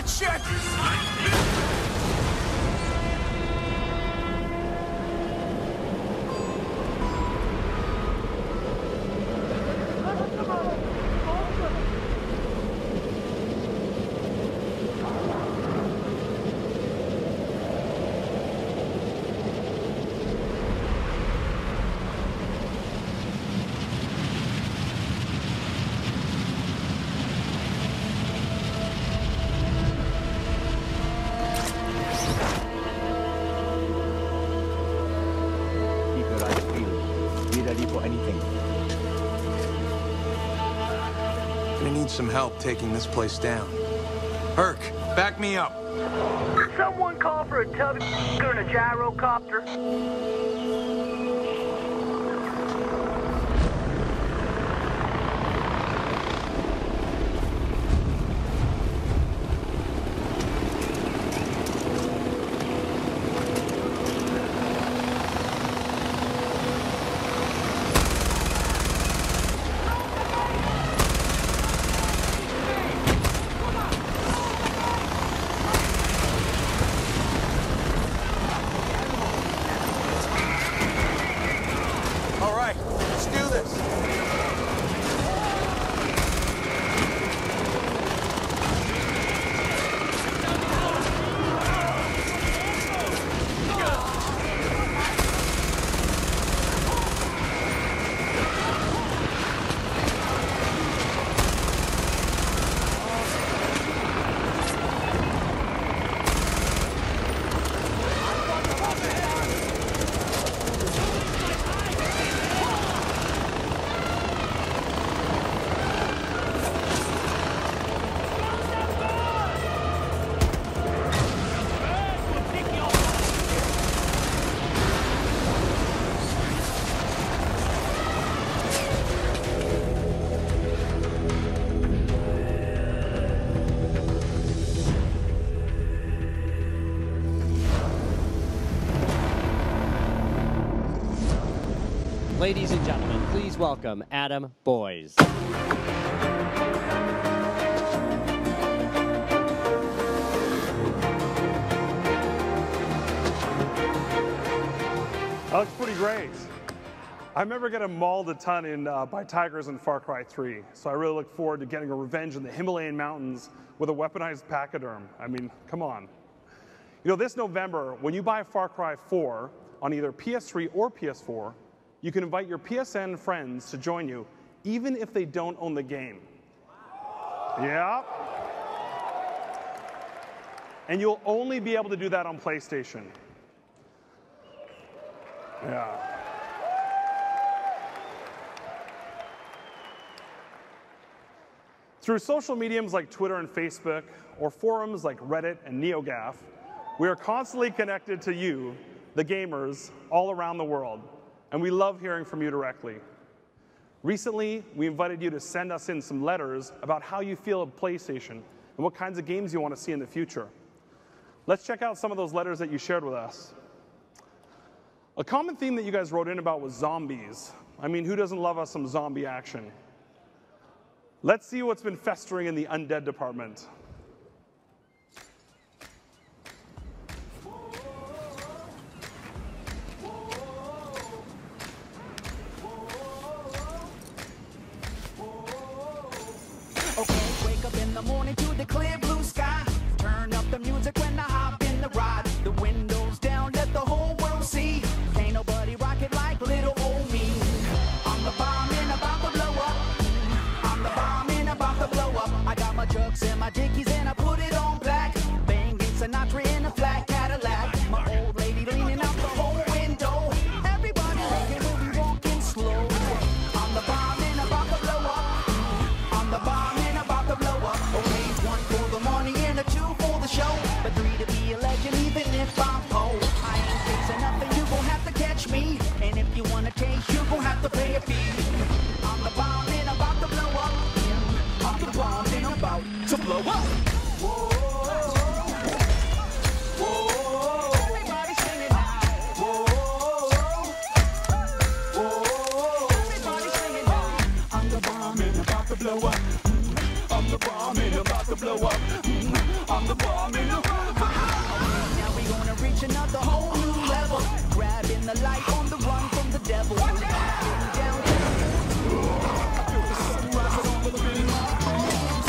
[SPEAKER 11] Shit!
[SPEAKER 10] Some help taking this place down. Herc, back me up.
[SPEAKER 11] Someone call for a tub and a gyrocopter.
[SPEAKER 17] Ladies and gentlemen, please welcome Adam Boyes.
[SPEAKER 7] That looks pretty great. I remember getting mauled a ton by tigers in Far Cry 3, so I really look forward to getting a revenge in the Himalayan mountains with a weaponized pachyderm. I mean, come on. You know, this November, when you buy Far Cry 4 on either PS3 or PS4, you can invite your PSN friends to join you, even if they don't own the game. Yeah. And you'll only be able to do that on PlayStation. Yeah. Through social mediums like Twitter and Facebook, or forums like Reddit and NeoGAF, we are constantly connected to you, the gamers, all around the world, and we love hearing from you directly. Recently, we invited you to send us in some letters about how you feel of PlayStation and what kinds of games you want to see in the future. Let's check out some of those letters that you shared with us. A common theme that you guys wrote in about was zombies. I mean, who doesn't love us some zombie action? Let's see what's been festering in the undead department.
[SPEAKER 12] Okay, wake up in the morning to the clear blue sky. Turn up the music when I hop in the ride. The windows down, let the whole world see. Ain't nobody rock it like little old me. I'm the bomb and about to blow up. I'm the bomb and about to blow up. I got my chucks and my dickies and I put it on black. Banging Sinatra in a flat Cadillac. My old lady leaning out the whole window. Everybody rocking when we walking slow. I'm the bomb and about to blow up. I'm the bomb and about to blow up. Okay, 1 for the morning and a 2 for the show. But 3 to be a legend even if I'm poor. I ain't fixing nothing, you gon' have to catch me. And if you wanna taste, you gon' have to pay a fee. I'm the bomb and about to blow up. I'm the bomb and about to blow up. Whoa. Whoa. Everybody singing now. Whoa. Whoa. Everybody singing now. I'm the bomb and about to blow up. I'm the bomb and about to blow up. I'm the bomb and about to blow up. Now we gonna reach another whole new level. Grabbing the light on the run from the devil. Getting down to I feel the sun rising all over in my arms.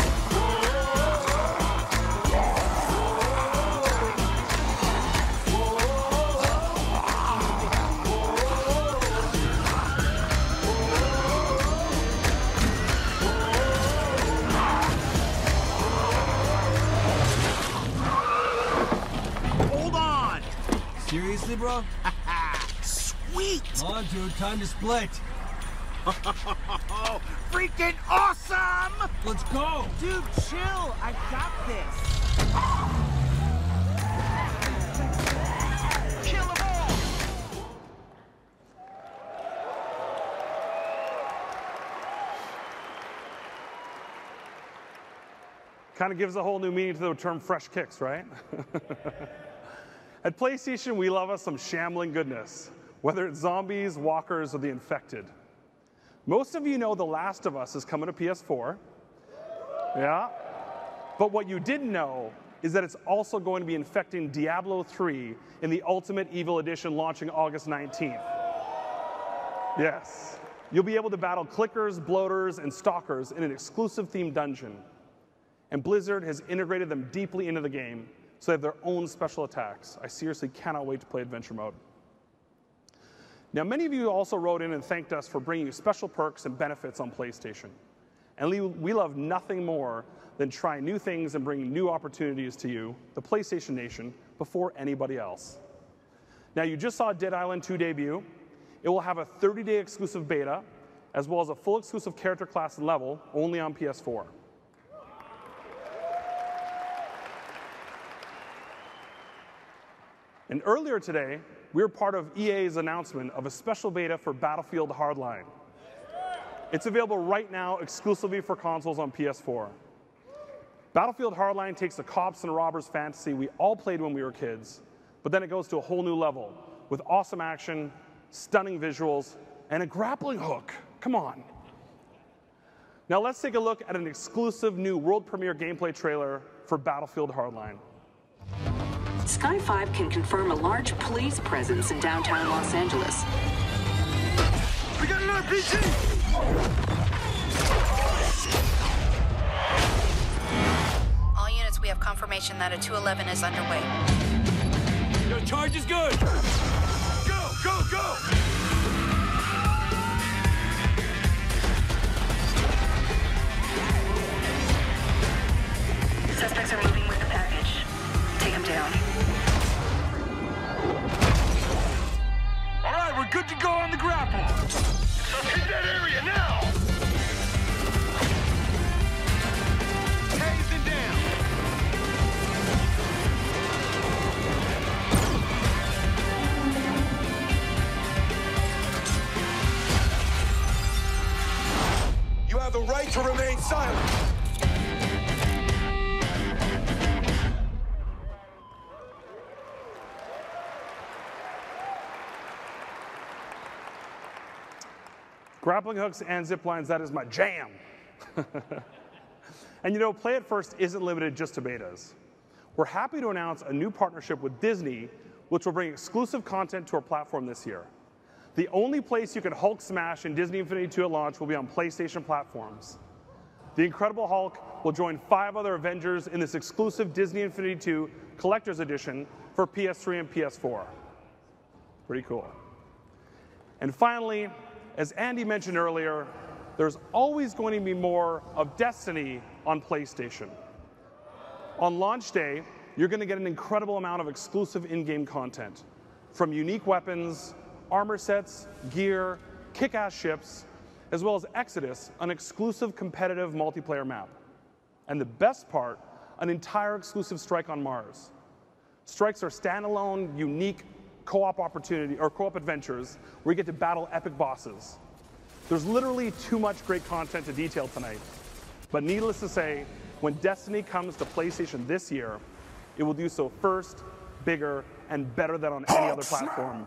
[SPEAKER 11] Hold on!
[SPEAKER 13] Seriously, bro?
[SPEAKER 11] Sweet!
[SPEAKER 13] Come on, dude, time to split.
[SPEAKER 11] Freaking awesome!
[SPEAKER 13] Let's go!
[SPEAKER 11] Dude, chill! I got this! Kill them all!
[SPEAKER 7] Kind of gives a whole new meaning to the term fresh kicks, right? At PlayStation, we love us some shambling goodness, whether it's zombies, walkers, or the infected. Most of you know The Last of Us is coming to PS4. Yeah. But what you didn't know is that it's also going to be infecting Diablo 3 in the Ultimate Evil Edition launching August 19th. Yes. You'll be able to battle clickers, bloaters, and stalkers in an exclusive themed dungeon. And Blizzard has integrated them deeply into the game, so they have their own special attacks. I seriously cannot wait to play Adventure Mode. Now, many of you also wrote in and thanked us for bringing you special perks and benefits on PlayStation. And we love nothing more than trying new things and bringing new opportunities to you, the PlayStation Nation, before anybody else. Now, you just saw Dead Island 2 debut. It will have a 30-day exclusive beta, as well as a full exclusive character class and level, only on PS4. And earlier today, we were part of EA's announcement of a special beta for Battlefield Hardline. It's available right now exclusively for consoles on PS4. Battlefield Hardline takes the cops and robbers fantasy we all played when we were kids, but then it goes to a whole new level with awesome action, stunning visuals, and a grappling hook. Come on. Now let's take a look at an exclusive new world premiere gameplay trailer for Battlefield Hardline.
[SPEAKER 1] Sky 5 can confirm a large police presence in downtown Los Angeles.
[SPEAKER 11] We got an RPG!
[SPEAKER 2] All units, we have confirmation that a 211 is underway.
[SPEAKER 11] Your charge is good! Go, go, go!
[SPEAKER 2] Suspects are moving with the package. Take them down.
[SPEAKER 11] All right, we're good to go on the grapple. So hit that area now! Tasing down! You have the right to remain silent.
[SPEAKER 7] Grappling hooks and zip lines, that is my jam. And you know, Play It First isn't limited just to betas. We're happy to announce a new partnership with Disney, which will bring exclusive content to our platform this year. The only place you can Hulk smash in Disney Infinity 2 at launch will be on PlayStation platforms. The Incredible Hulk will join 5 other Avengers in this exclusive Disney Infinity 2 Collector's Edition for PS3 and PS4. Pretty cool. And finally, as Andy mentioned earlier, there's always going to be more of Destiny on PlayStation. On launch day, you're going to get an incredible amount of exclusive in-game content, from unique weapons, armor sets, gear, kick-ass ships, as well as Exodus, an exclusive competitive multiplayer map. And the best part, an entire exclusive Strike on Mars. Strikes are standalone, unique co-op opportunity or co-op adventures where you get to battle epic bosses. There's literally too much great content to detail tonight. But needless to say, when Destiny comes to PlayStation this year, it will do so first, bigger, and better than on any other platform.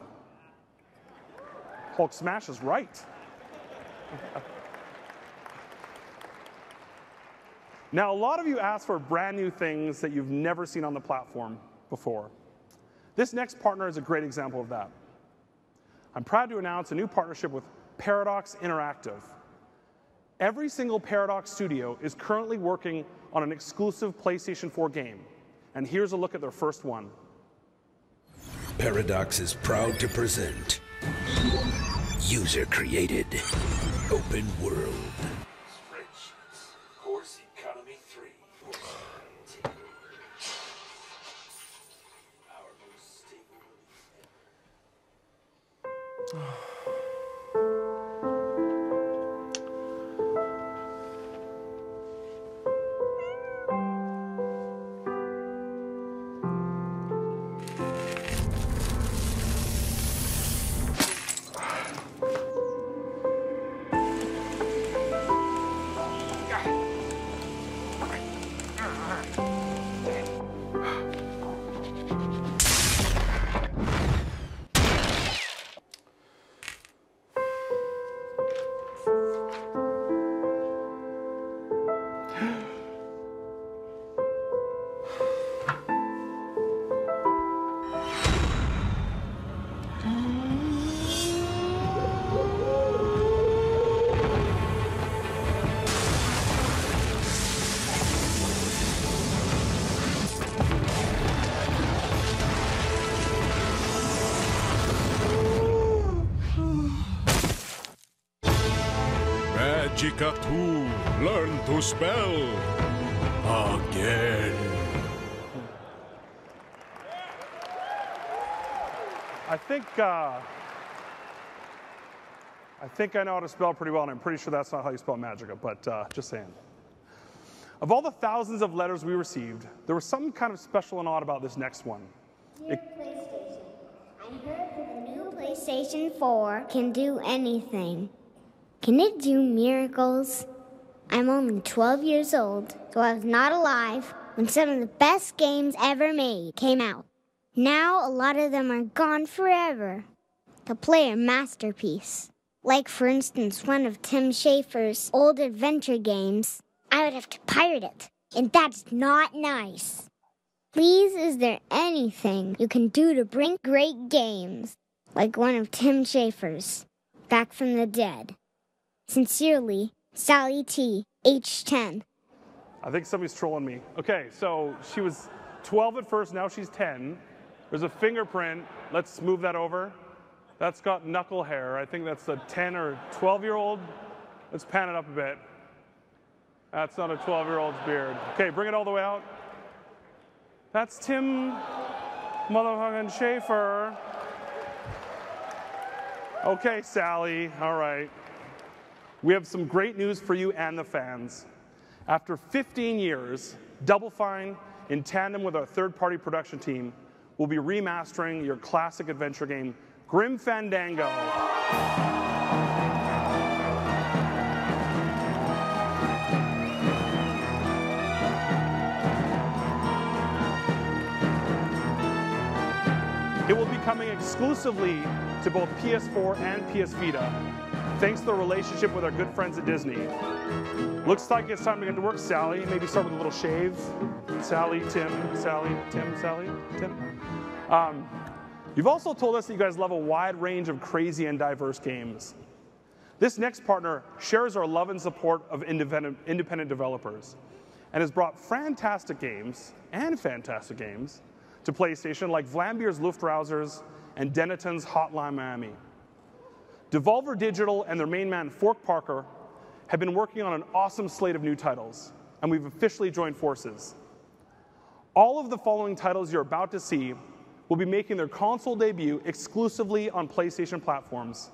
[SPEAKER 7] Hulk Smash is right. Now, a lot of you asked for brand new things that you've never seen on the platform before. This next partner is a great example of that. I'm proud to announce a new partnership with Paradox Interactive. Every single Paradox studio is currently working on an exclusive PlayStation 4 game. And here's a look at their first one.
[SPEAKER 14] Paradox is proud to present user-created open world.
[SPEAKER 11] Course Economy 3.
[SPEAKER 15] Magica 2, learn to spell again.
[SPEAKER 7] I think I know how to spell pretty well, and I'm pretty sure that's not how you spell Magica, but just saying. Of all the thousands of letters we received, there was something kind of special and odd about this next one.
[SPEAKER 25] Dear PlayStation, I heard that the new PlayStation 4 can do anything. Can it do miracles? I'm only 12 years old, so I was not alive when some of the best games ever made came out. Now a lot of them are gone forever. To play a masterpiece. Like, for instance, one of Tim Schafer's old adventure games, I would have to pirate it, and that's not nice. Please, is there anything you can do to bring great games, like one of Tim Schafer's, back from the dead? Sincerely, Sally T, age 10.
[SPEAKER 7] I think somebody's trolling me. Okay, so she was 12 at first, now she's 10. There's a fingerprint. Let's move that over. That's got knuckle hair. I think that's a 10 or 12-year-old. Let's pan it up a bit. That's not a 12-year-old's beard. Okay, bring it all the way out. That's Tim motherfucking Schafer. Okay, Sally, all right. We have some great news for you and the fans. After 15 years, Double Fine, in tandem with our third-party production team, will be remastering your classic adventure game, Grim Fandango. It will be coming exclusively to both PS4 and PS Vita, thanks to the relationship with our good friends at Disney. Looks like it's time to get to work, Sally. Maybe start with a little shave. Sally, Tim, Sally, Tim, Sally, Tim. You've also told us that you guys love a wide range of crazy and diverse games. This next partner shares our love and support of independent developers and has brought fantastic games to PlayStation, like Vlambeer's Luftrausers and Dennaton's Hotline Miami. Devolver Digital and their main man, Fork Parker, have been working on an awesome slate of new titles, and we've officially joined forces. All of the following titles you're about to see will be making their console debut exclusively on PlayStation platforms.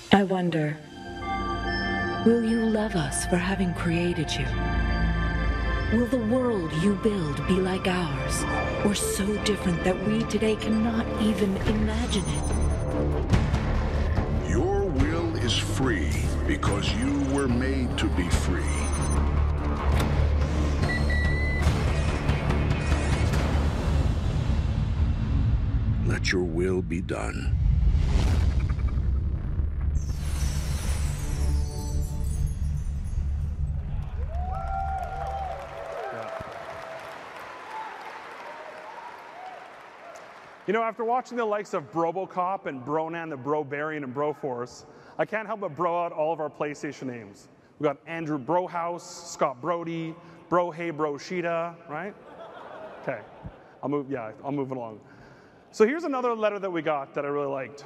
[SPEAKER 23] I wonder, will you love us for having created you? Will the world you build be like ours, or so different that we today cannot even imagine it?
[SPEAKER 14] Your will is free because you were made to be free. Let your will be done.
[SPEAKER 7] You know, after watching the likes of Brobocop and Bronan the Brobarian and Broforce, I can't help but bro out all of our PlayStation names. We got Andrew Brohouse, Scott Brody, Brohey Broshita, right? Okay, I'll move along. So here's another letter that we got that I really liked.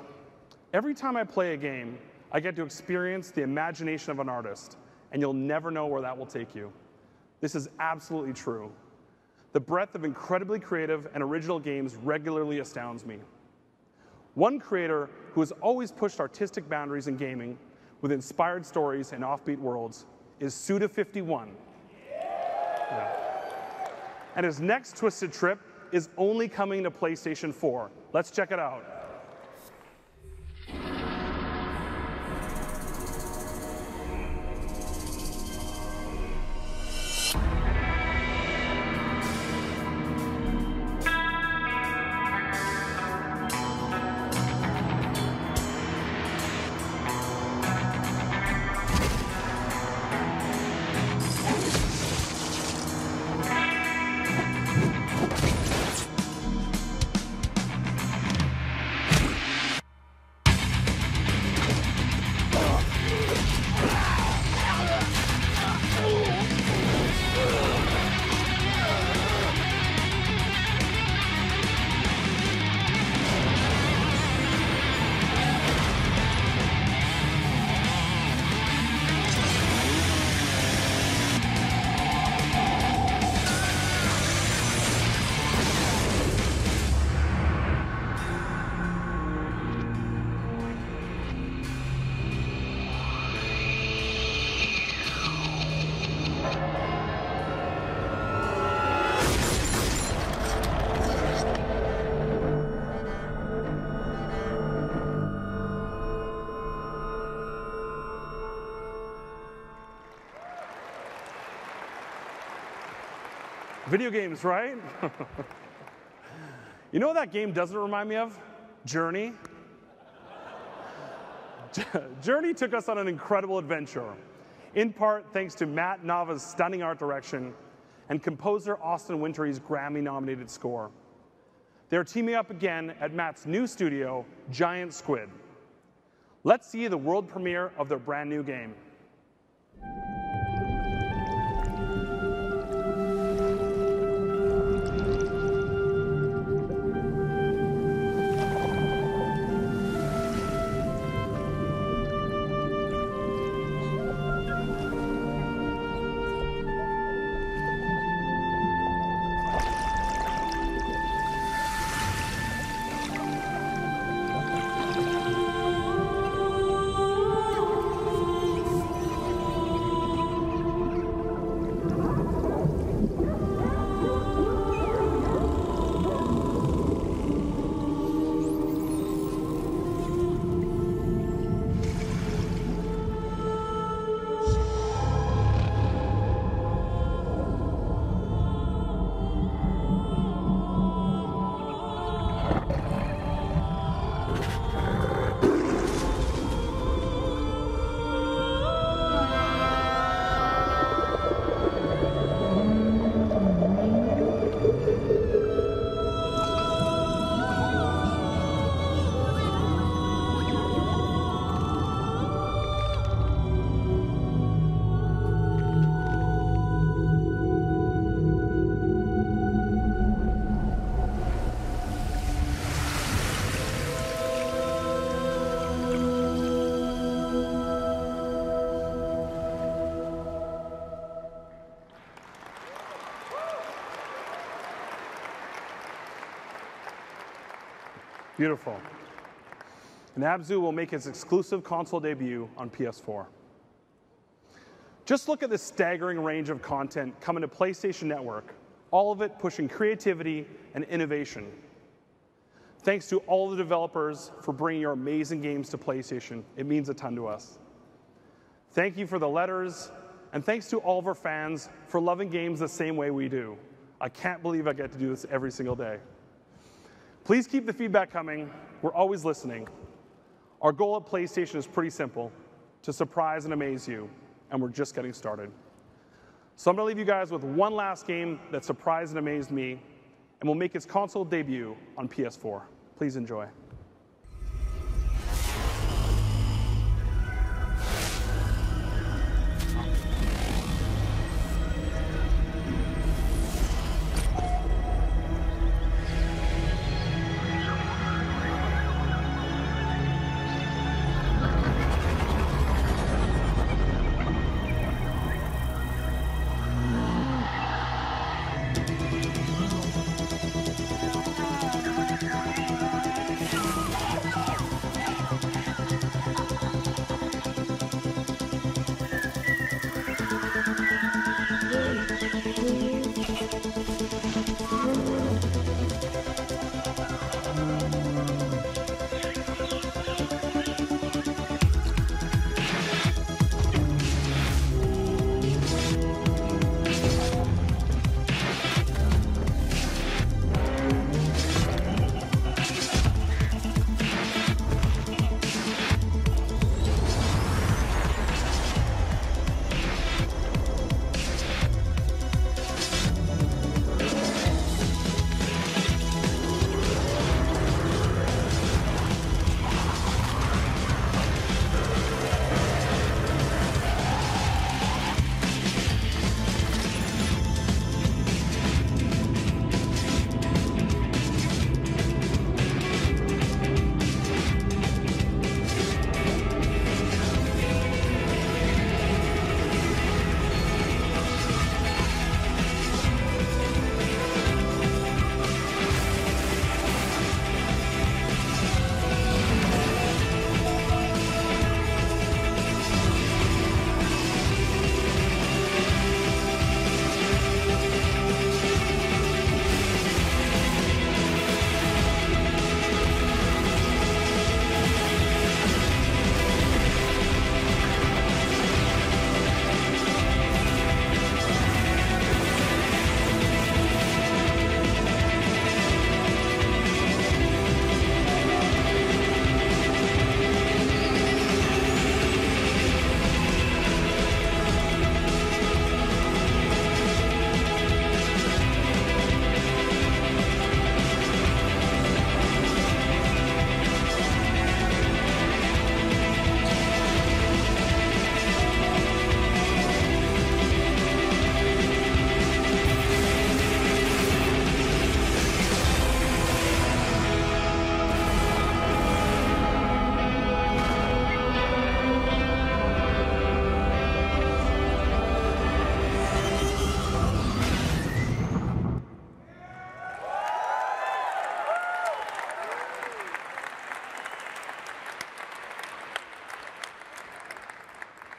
[SPEAKER 7] Every time I play a game, I get to experience the imagination of an artist, and you'll never know where that will take you. This is absolutely true. The breadth of incredibly creative and original games regularly astounds me. One creator who has always pushed artistic boundaries in gaming with inspired stories and offbeat worlds is Suda51. Yeah. And his next twisted trip is only coming to PlayStation 4. Let's check it out. Video games, right? You know what that game doesn't remind me of? Journey. Journey took us on an incredible adventure, in part thanks to Matt Nava's stunning art direction and composer Austin Wintory's Grammy-nominated score. They're teaming up again at Matt's new studio, Giant Squid. Let's see the world premiere of their brand new game. Beautiful. And Abzu will make its exclusive console debut on PS4. Just look at this staggering range of content coming to PlayStation Network, all of it pushing creativity and innovation. Thanks to all the developers for bringing your amazing games to PlayStation. It means a ton to us. Thank you for the letters, and thanks to all of our fans for loving games the same way we do. I can't believe I get to do this every single day. Please keep the feedback coming. We're always listening. Our goal at PlayStation is pretty simple, to surprise and amaze you, and we're just getting started. So I'm going to leave you guys with one last game that surprised and amazed me, and will make its console debut on PS4. Please enjoy.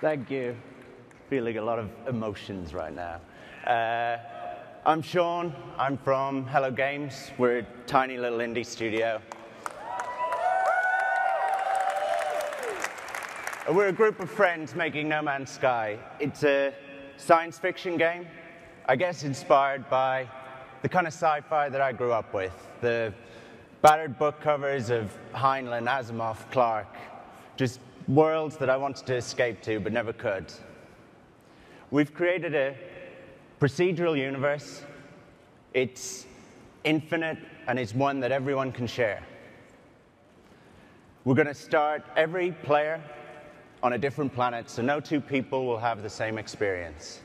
[SPEAKER 16] Thank you. Feeling a lot of emotions right now. I'm Sean. I'm from Hello Games. We're a tiny little indie studio. We're a group of friends making No Man's Sky. It's a science fiction game, I guess inspired by the kind of sci-fi that I grew up with. The battered book covers of Heinlein, Asimov, Clarke. Just worlds that I wanted to escape to but never could. We've created a procedural universe. It's infinite and it's one that everyone can share. We're going to start every player on a different planet, so no two people will have the same experience.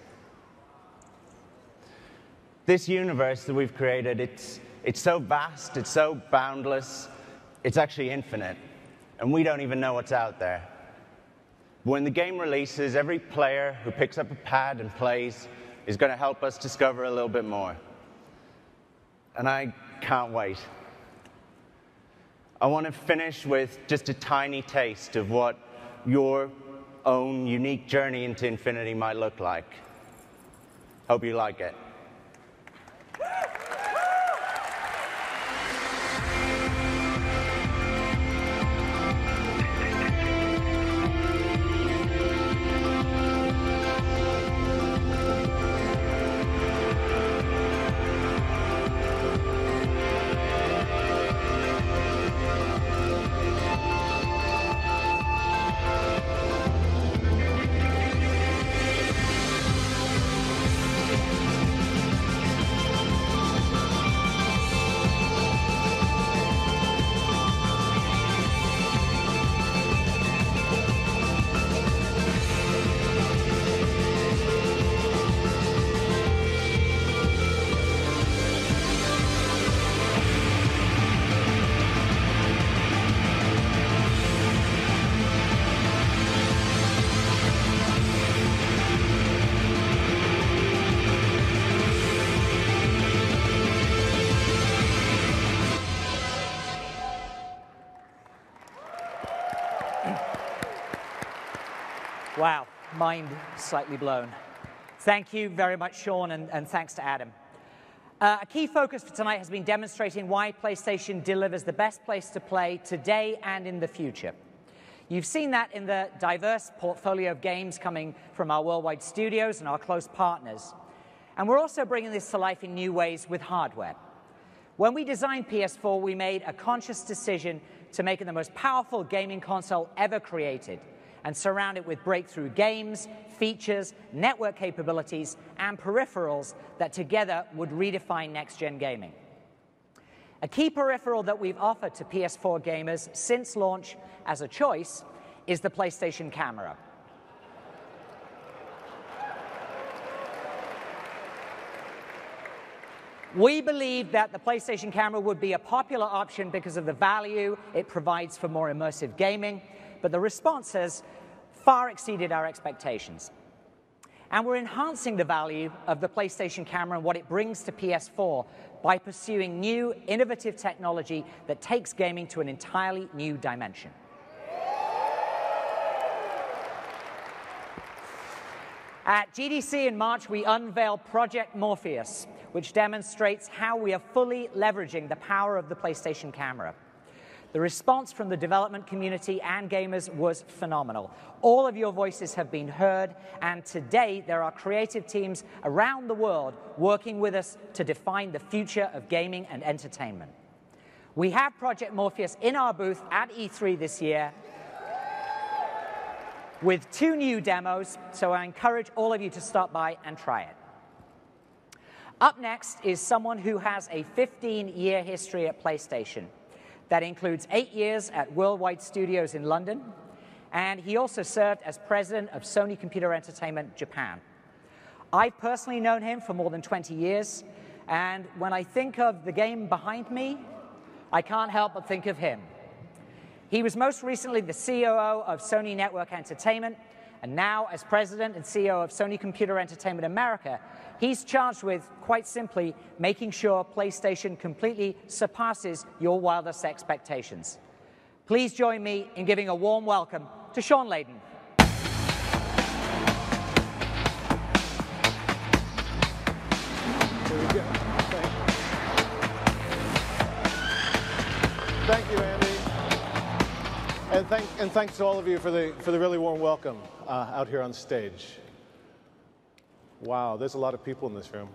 [SPEAKER 16] This universe that we've created, it's so vast, it's so boundless, it's actually infinite, and we don't even know what's out there. But when the game releases, every player who picks up a pad and plays is going to help us discover a little bit more. And I can't wait. I want to finish with just a tiny taste of what your own unique journey into infinity might look like. Hope you like it.
[SPEAKER 18] Wow, mind slightly blown. Thank you very much, Sean, and thanks to Adam. A key focus for tonight has been demonstrating why PlayStation delivers the best place to play today and in the future. You've seen that in the diverse portfolio of games coming from our worldwide studios and our close partners. And we're also bringing this to life in new ways with hardware. When we designed PS4, we made a conscious decision to make it the most powerful gaming console ever created, and surround it with breakthrough games, features, network capabilities, and peripherals that together would redefine next-gen gaming. A key peripheral that we've offered to PS4 gamers since launch as a choice is the PlayStation Camera. We believe that the PlayStation Camera would be a popular option because of the value it provides for more immersive gaming, but the response has far exceeded our expectations. And we're enhancing the value of the PlayStation Camera and what it brings to PS4 by pursuing new, innovative technology that takes gaming to an entirely new dimension. At GDC in March, we unveiled Project Morpheus, which demonstrates how we are fully leveraging the power of the PlayStation Camera. The response from the development community and gamers was phenomenal. All of your voices have been heard, and today there are creative teams around the world working with us to define the future of gaming and entertainment. We have Project Morpheus in our booth at E3 this year with 2 new demos, so I encourage all of you to stop by and try it. Up next is someone who has a 15-year history at PlayStation. That includes 8 years at Worldwide Studios in London, and he also served as president of Sony Computer Entertainment Japan. I've personally known him for more than 20 years, and when I think of the game behind me, I can't help but think of him. He was most recently the COO of Sony Network Entertainment, and now as president and CEO of Sony Computer Entertainment America, he's charged with, quite simply, making sure PlayStation completely surpasses your wildest expectations. Please join me in giving a warm welcome to Sean Layden.
[SPEAKER 4] Thank you, Andy. And thanks to all of you for the really warm welcome out here on stage. Wow, there's a lot of people in this room.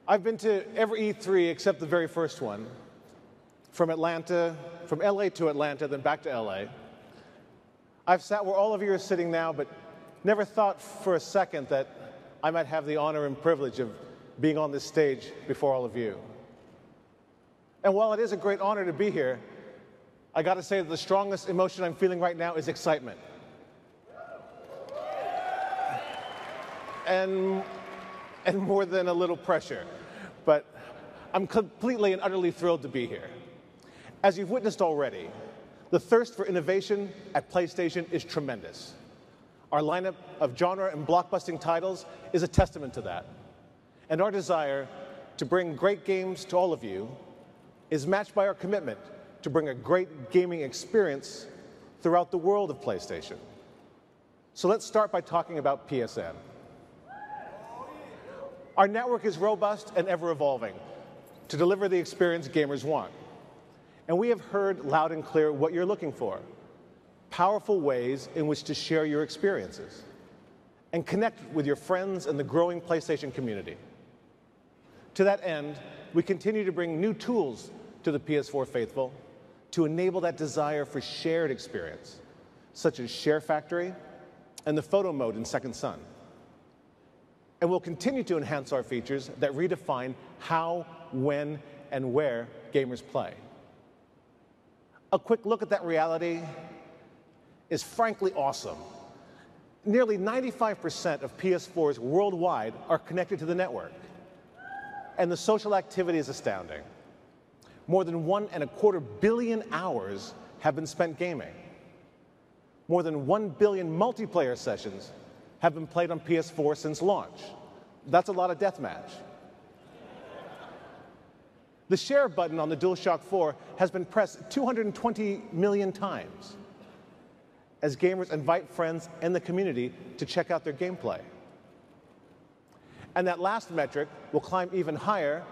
[SPEAKER 4] I've been to every E3 except the very first one. From LA to Atlanta, then back to LA. I've sat where all of you are sitting now, but never thought for a second that I might have the honor and privilege of being on this stage before all of you. And while it is a great honor to be here, I got to say that the strongest emotion I'm feeling right now is excitement. And more than a little pressure. But I'm completely and utterly thrilled to be here. As you've witnessed already, the thirst for innovation at PlayStation is tremendous. Our lineup of genre and blockbusting titles is a testament to that. And our desire to bring great games to all of you is matched by our commitment to bring a great gaming experience throughout the world of PlayStation. So let's start by talking about PSN. Our network is robust and ever-evolving to deliver the experience gamers want. And we have heard loud and clear what you're looking for: powerful ways in which to share your experiences and connect with your friends and the growing PlayStation community. To that end, we continue to bring new tools to the PS4 faithful to enable that desire for shared experience, such as Share Factory and the photo mode in Second Son. And we'll continue to enhance our features that redefine how, when, and where gamers play. A quick look at that reality is frankly awesome. Nearly 95% of PS4s worldwide are connected to the network. And the social activity is astounding. More than 1.25 billion hours have been spent gaming. More than 1 billion multiplayer sessions have been played on PS4 since launch. That's a lot of deathmatch. The share button on the DualShock 4 has been pressed 220 million times as gamers invite friends and the community to check out their gameplay. And that last metric will climb even higher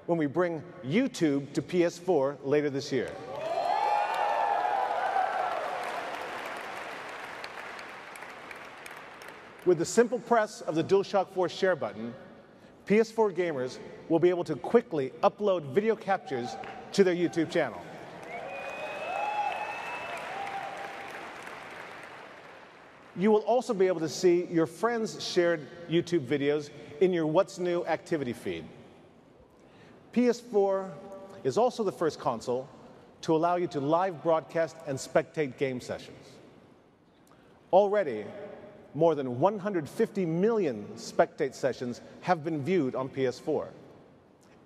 [SPEAKER 4] when we bring YouTube to PS4 later this year. With the simple press of the DualShock 4 share button, PS4 gamers will be able to quickly upload video captures to their YouTube channel. You will also be able to see your friends' shared YouTube videos in your What's New activity feed. PS4 is also the first console to allow you to live broadcast and spectate game sessions. Already, more than 150 million spectate sessions have been viewed on PS4,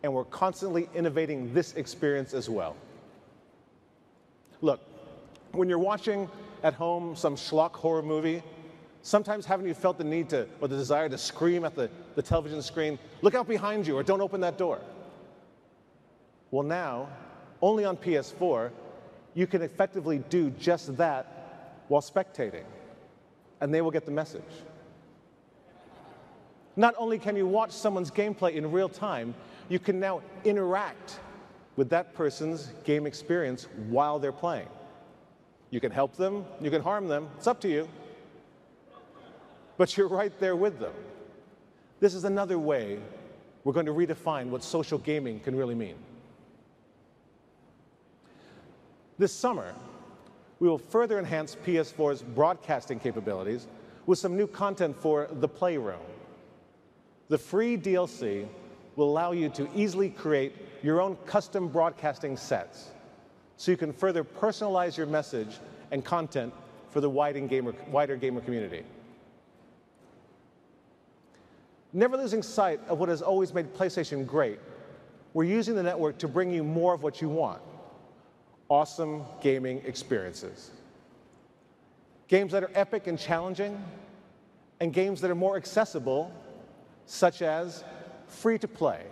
[SPEAKER 4] and we're constantly innovating this experience as well. Look, when you're watching at home some schlock horror movie, sometimes haven't you felt the need to, or the desire to scream at the television screen, "Look out behind you," or "Don't open that door"? Well now, only on PS4, you can effectively do just that while spectating, and they will get the message. Not only can you watch someone's gameplay in real time, you can now interact with that person's game experience while they're playing. You can help them, you can harm them, it's up to you. But you're right there with them. This is another way we're going to redefine what social gaming can really mean. This summer, we will further enhance PS4's broadcasting capabilities with some new content for the Playroom. The free DLC will allow you to easily create your own custom broadcasting sets, so you can further personalize your message and content for the wider gamer community. Never losing sight of what has always made PlayStation great, we're using the network to bring you more of what you want: awesome gaming experiences. Games that are epic and challenging, and games that are more accessible, such as free-to-play.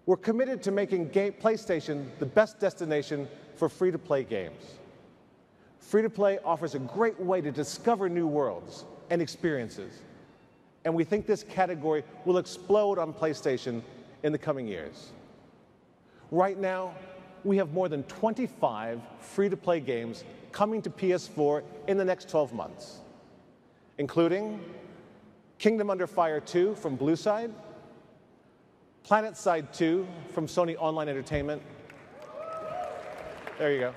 [SPEAKER 4] We're committed to making PlayStation the best destination for free-to-play games. Free-to-play offers a great way to discover new worlds and experiences, and we think this category will explode on PlayStation in the coming years. Right now, we have more than 25 free-to-play games coming to PS4 in the next 12 months, including Kingdom Under Fire 2 from Blueside, PlanetSide 2 from Sony Online Entertainment, there you go,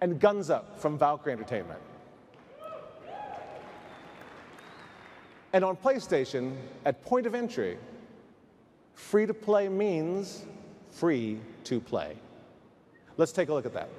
[SPEAKER 4] and Guns Up from Valkyrie Entertainment. And on PlayStation, at point of entry, free-to-play means free to play. Let's take a look at that.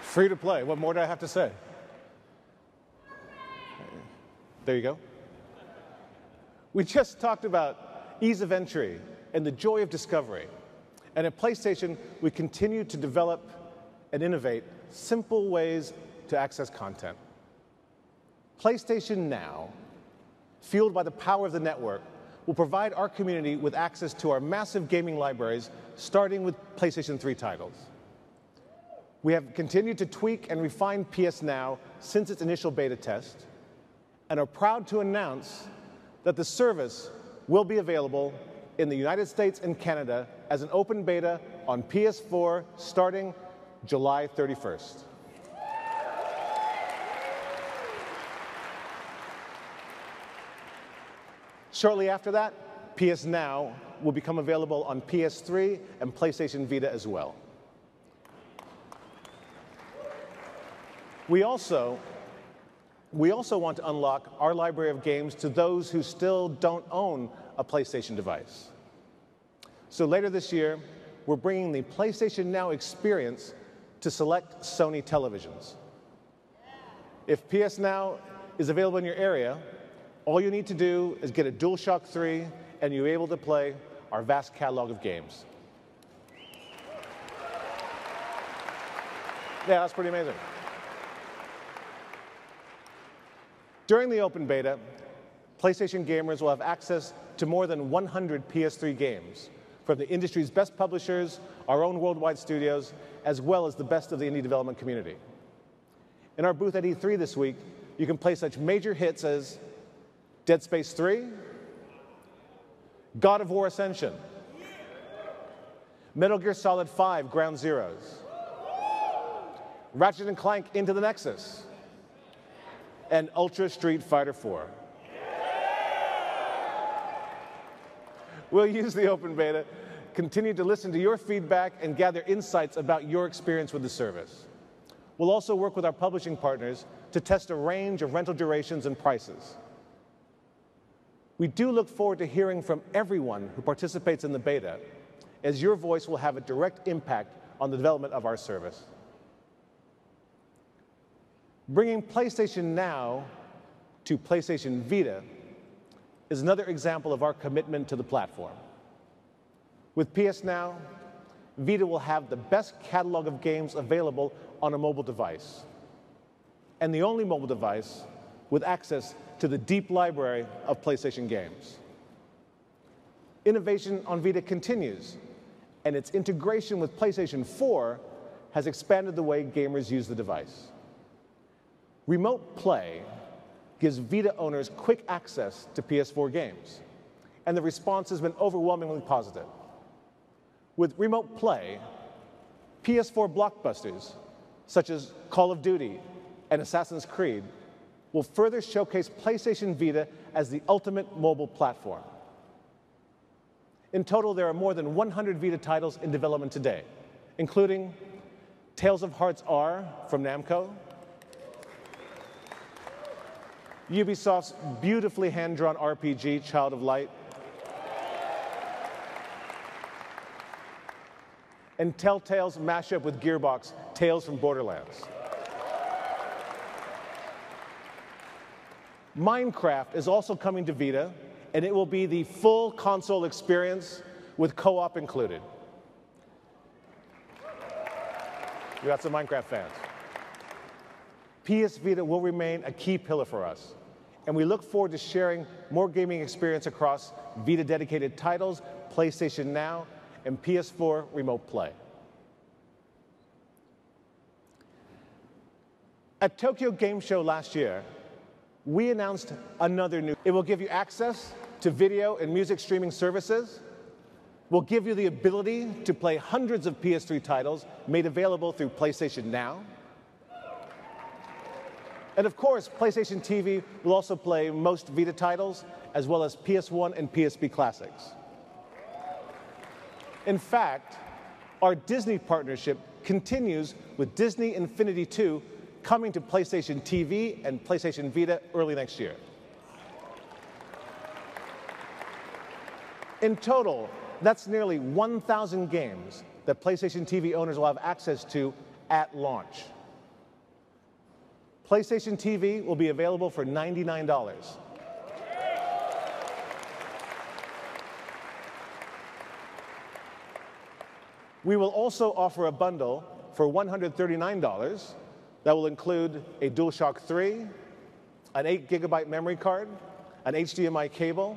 [SPEAKER 4] Free to play. What more do I have to say? There you go. We just talked about ease of entry and the joy of discovery. And at PlayStation, we continue to develop and innovate simple ways to access content. PlayStation Now, fueled by the power of the network, will provide our community with access to our massive gaming libraries, starting with PlayStation 3 titles. We have continued to tweak and refine PS Now since its initial beta test, and are proud to announce that the service will be available in the United States and Canada as an open beta on PS4 starting July 31st. Shortly after that, PS Now will become available on PS3 and PlayStation Vita as well. We also want to unlock our library of games to those who still don't own a PlayStation device. So later this year, we're bringing the PlayStation Now experience to select Sony televisions. If PS Now is available in your area, all you need to do is get a DualShock 3 and you're able to play our vast catalog of games. Yeah, that's pretty amazing. During the open beta, PlayStation gamers will have access to more than 100 PS3 games from the industry's best publishers, our own worldwide studios, as well as the best of the indie development community. In our booth at E3 this week, you can play such major hits as Dead Space 3, God of War Ascension, Metal Gear Solid 5 Ground Zeroes, Ratchet & Clank Into the Nexus, and Ultra Street Fighter 4. We'll use the open beta, continue to listen to your feedback, and gather insights about your experience with the service. We'll also work with our publishing partners to test a range of rental durations and prices. We do look forward to hearing from everyone who participates in the beta, as your voice will have a direct impact on the development of our service. Bringing PlayStation Now to PlayStation Vita is another example of our commitment to the platform. With PS Now, Vita will have the best catalog of games available on a mobile device, and the only mobile device with access to the deep library of PlayStation games. Innovation on Vita continues, and its integration with PlayStation 4 has expanded the way gamers use the device. Remote Play gives Vita owners quick access to PS4 games, and the response has been overwhelmingly positive. With Remote Play, PS4 blockbusters, such as Call of Duty and Assassin's Creed, will further showcase PlayStation Vita as the ultimate mobile platform. In total, there are more than 100 Vita titles in development today, including Tales of Hearts R from Namco, Ubisoft's beautifully hand-drawn RPG, Child of Light, and Telltale's mashup with Gearbox, Tales from Borderlands. Minecraft is also coming to Vita, and it will be the full console experience with co-op included. We got some Minecraft fans. PS Vita will remain a key pillar for us, and we look forward to sharing more gaming experience across Vita-dedicated titles, PlayStation Now, and PS4 Remote Play. At Tokyo Game Show last year, we announced another new. It will give you access to video and music streaming services, will give you the ability to play hundreds of PS3 titles made available through PlayStation Now. And of course, PlayStation TV will also play most Vita titles, as well as PS1 and PSP classics. In fact, our Disney partnership continues with Disney Infinity 2 coming to PlayStation TV and PlayStation Vita early next year. In total, that's nearly 1,000 games that PlayStation TV owners will have access to at launch. PlayStation TV will be available for $99. We will also offer a bundle for $139 that will include a DualShock 3, an 8GB memory card, an HDMI cable,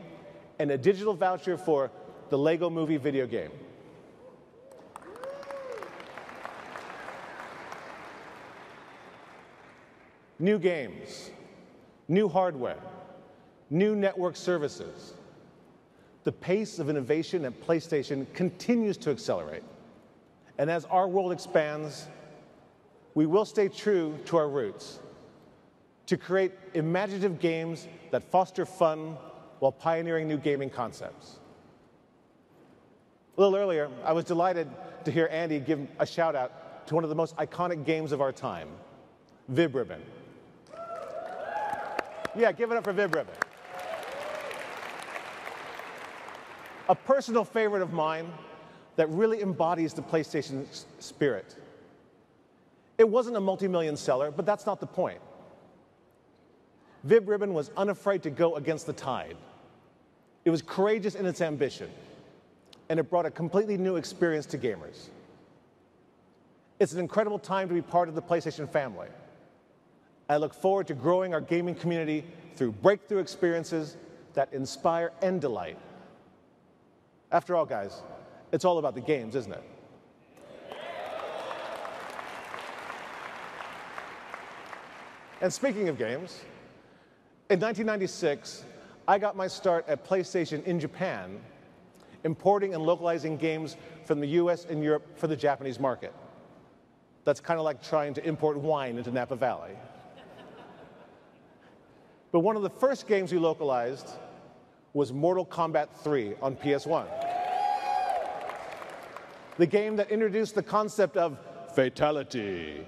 [SPEAKER 4] and a digital voucher for the Lego Movie video game. New games, new hardware, new network services. The pace of innovation at PlayStation continues to accelerate. And as our world expands, we will stay true to our roots, to create imaginative games that foster fun while pioneering new gaming concepts. A little earlier, I was delighted to hear Andy give a shout out to one of the most iconic games of our time, Vib Ribbon. Yeah, give it up for Vib Ribbon. A personal favorite of mine that really embodies the PlayStation spirit. It wasn't a multi-million seller, but that's not the point. Vib Ribbon was unafraid to go against the tide. It was courageous in its ambition, and it brought a completely new experience to gamers. It's an incredible time to be part of the PlayStation family. I look forward to growing our gaming community through breakthrough experiences that inspire and delight. After all, guys, it's all about the games, isn't it? And speaking of games, in 1996, I got my start at PlayStation in Japan, importing and localizing games from the US and Europe for the Japanese market. That's kind of like trying to import wine into Napa Valley. But one of the first games we localized was Mortal Kombat 3 on PS1. The game that introduced the concept of fatality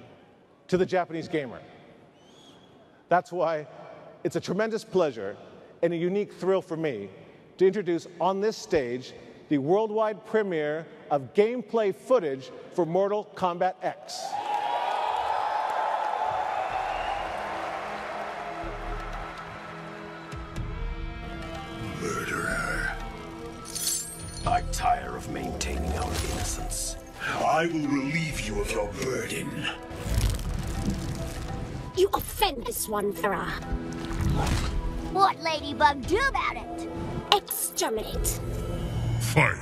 [SPEAKER 4] to the Japanese gamer. That's why it's a tremendous pleasure and a unique thrill for me to introduce on this stage the worldwide premiere of gameplay footage for Mortal Kombat X.
[SPEAKER 6] Murderer. I tire of maintaining our innocence.
[SPEAKER 14] I will relieve you of your burden.
[SPEAKER 6] You offend this one, Farah.
[SPEAKER 25] What Ladybug do about it?
[SPEAKER 6] Exterminate.
[SPEAKER 14] Fight.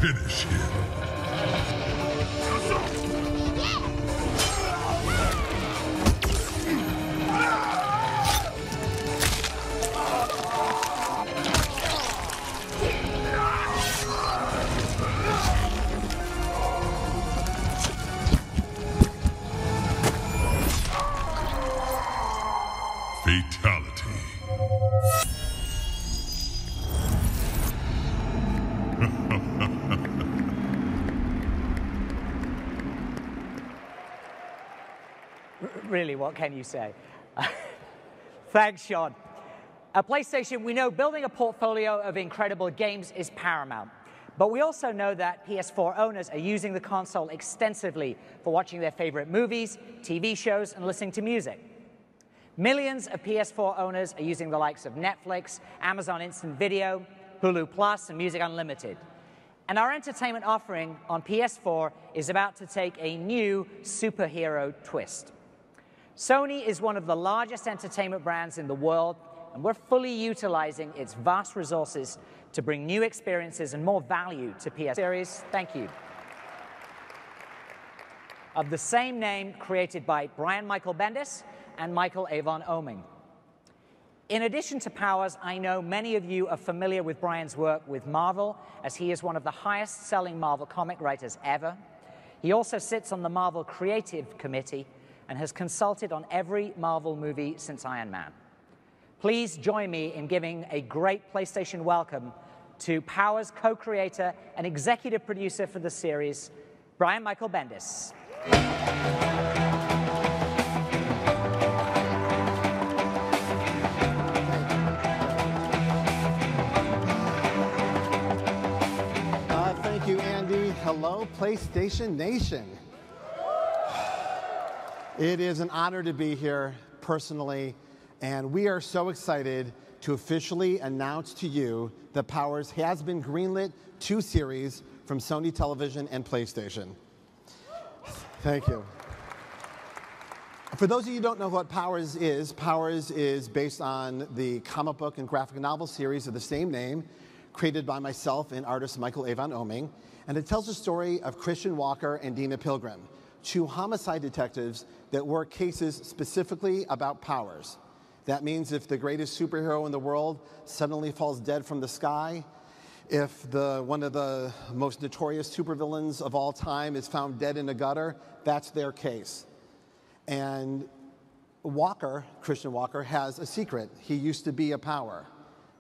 [SPEAKER 14] Finish him. Fatality.
[SPEAKER 18] Really, what can you say? Thanks, Sean. At PlayStation, we know building a portfolio of incredible games is paramount. But we also know that PS4 owners are using the console extensively for watching their favorite movies, TV shows, and listening to music. Millions of PS4 owners are using the likes of Netflix, Amazon Instant Video, Hulu Plus, and Music Unlimited. And our entertainment offering on PS4 is about to take a new superhero twist. Sony is one of the largest entertainment brands in the world, and we're fully utilizing its vast resources to bring new experiences and more value to PS series. Thank you. Of the same name, created by Brian Michael Bendis and Michael Avon Oeming. In addition to Powers, I know many of you are familiar with Brian's work with Marvel, as he is one of the highest-selling Marvel comic writers ever. He also sits on the Marvel Creative Committee and has consulted on every Marvel movie since Iron Man. Please join me in giving a great PlayStation welcome to Powers co-creator and executive producer for the series, Brian Michael Bendis.
[SPEAKER 19] Thank you, Andy. Hello, PlayStation Nation. It is an honor to be here personally, and we are so excited to officially announce to you that Powers has been greenlit to series from Sony Television and PlayStation. Thank you. For those of you who don't know what Powers is based on the comic book and graphic novel series of the same name, created by myself and artist Michael Avon Oeming, and it tells the story of Christian Walker and Dina Pilgrim, two homicide detectives that work cases specifically about powers. That means if the greatest superhero in the world suddenly falls dead from the sky, if one of the most notorious supervillains of all time is found dead in a gutter, that's their case. And Walker, Christian Walker, has a secret. He used to be a power,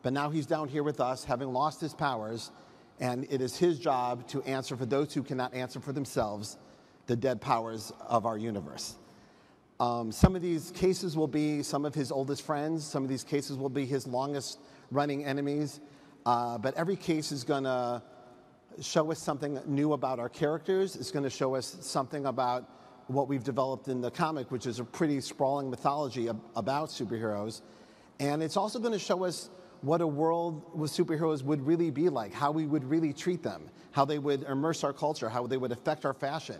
[SPEAKER 19] but now he's down here with us, having lost his powers, and it is his job to answer for those who cannot answer for themselves, the dead powers of our universe. Some of these cases will be some of his oldest friends. Some of these cases will be his longest running enemies. But every case is going to show us something new about our characters. It's going to show us something about what we've developed in the comic, which is a pretty sprawling mythology about superheroes. And it's also going to show us what a world with superheroes would really be like, how we would really treat them, how they would immerse our culture, how they would affect our fashion.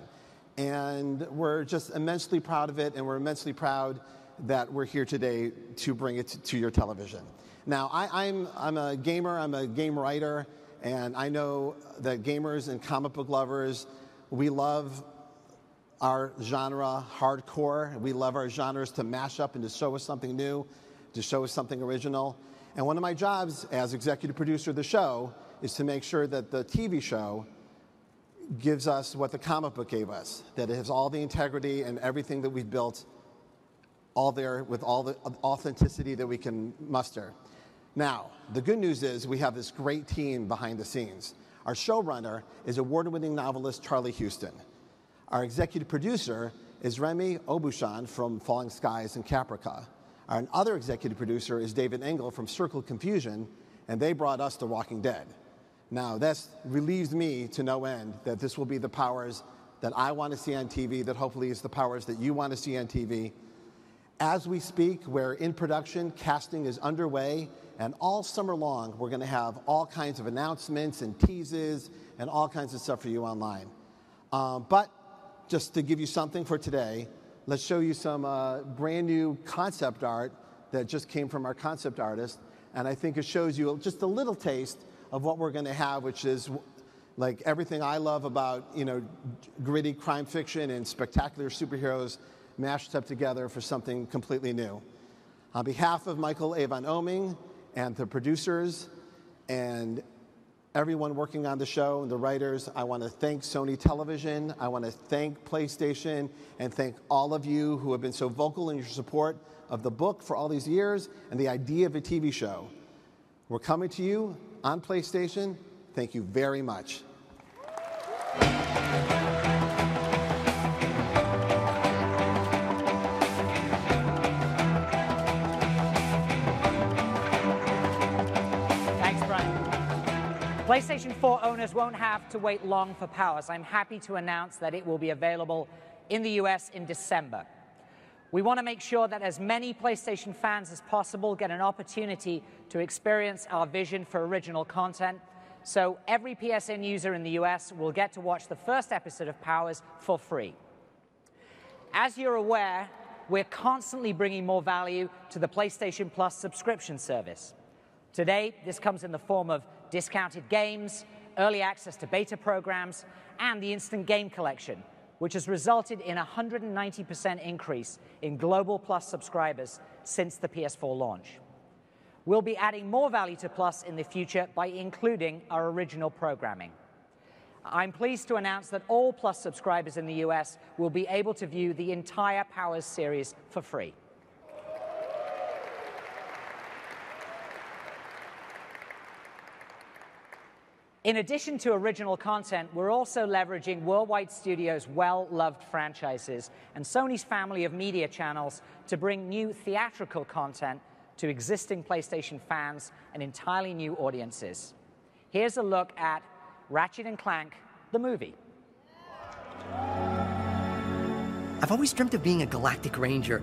[SPEAKER 19] And we're just immensely proud of it, and we're immensely proud that we're here today to bring it to your television. Now, I'm a gamer, I'm a game writer, and I know that gamers and comic book lovers, we love our genre hardcore. We love our genres to mash up and to show us something new, to show us something original. And one of my jobs as executive producer of the show is to make sure that the TV show gives us what the comic book gave us, that it has all the integrity and everything that we've built all there with all the authenticity that we can muster. Now, the good news is we have this great team behind the scenes. Our showrunner is award-winning novelist Charlie Houston. Our executive producer is Remy Aubuchon from Falling Skies and Caprica. Our other executive producer is David Engel from Circle Confusion, and they brought us The Walking Dead. Now, that relieves me to no end that this will be the Powers that I want to see on TV, that hopefully is the Powers that you want to see on TV. As we speak, we're in production, casting is underway, and all summer long, we're going to have all kinds of announcements and teases and all kinds of stuff for you online. But just to give you something for today, let's show you some brand new concept art that just came from our concept artist. And I think it shows you just a little taste of what we're going to have, which is like everything I love about, gritty crime fiction and spectacular superheroes mashed up together for something completely new. On behalf of Michael Avon Oming and the producers and everyone working on the show and the writers, I want to thank Sony Television, I want to thank PlayStation, and thank all of you who have been so vocal in your support of the book for all these years and the idea of a TV show. We're coming to you on PlayStation. Thank you very much.
[SPEAKER 18] PlayStation 4 owners won't have to wait long for Powers. I'm happy to announce that it will be available in the US in December. We want to make sure that as many PlayStation fans as possible get an opportunity to experience our vision for original content. So every PSN user in the US will get to watch the first episode of Powers for free. As you're aware, we're constantly bringing more value to the PlayStation Plus subscription service. Today, this comes in the form of discounted games, early access to beta programs, and the Instant Game Collection, which has resulted in a 190% increase in global Plus subscribers since the PS4 launch. We'll be adding more value to Plus in the future by including our original programming. I'm pleased to announce that all Plus subscribers in the US will be able to view the entire Powers series for free. In addition to original content, we're also leveraging Worldwide Studios' well-loved franchises and Sony's family of media channels to bring new theatrical content to existing PlayStation fans and entirely new audiences. Here's a look at Ratchet & Clank, the movie.
[SPEAKER 3] I've always dreamt of being a galactic ranger,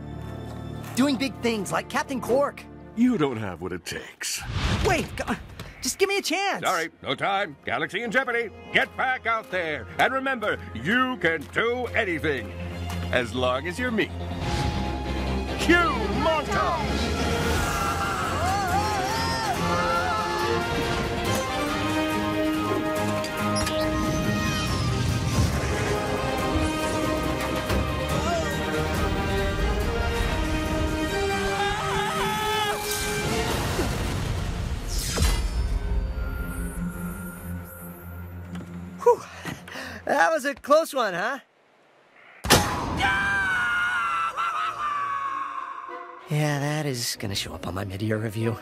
[SPEAKER 3] doing big things like Captain Quark.
[SPEAKER 15] You don't have what it takes.
[SPEAKER 3] Wait, just give me a chance.
[SPEAKER 20] Sorry, no time. Galaxy in jeopardy. Get back out there. And remember, you can do anything. As long as you're me. Cue montage!
[SPEAKER 3] Whew. That was a close one, huh? Yeah, that is gonna show up on my mid-year review.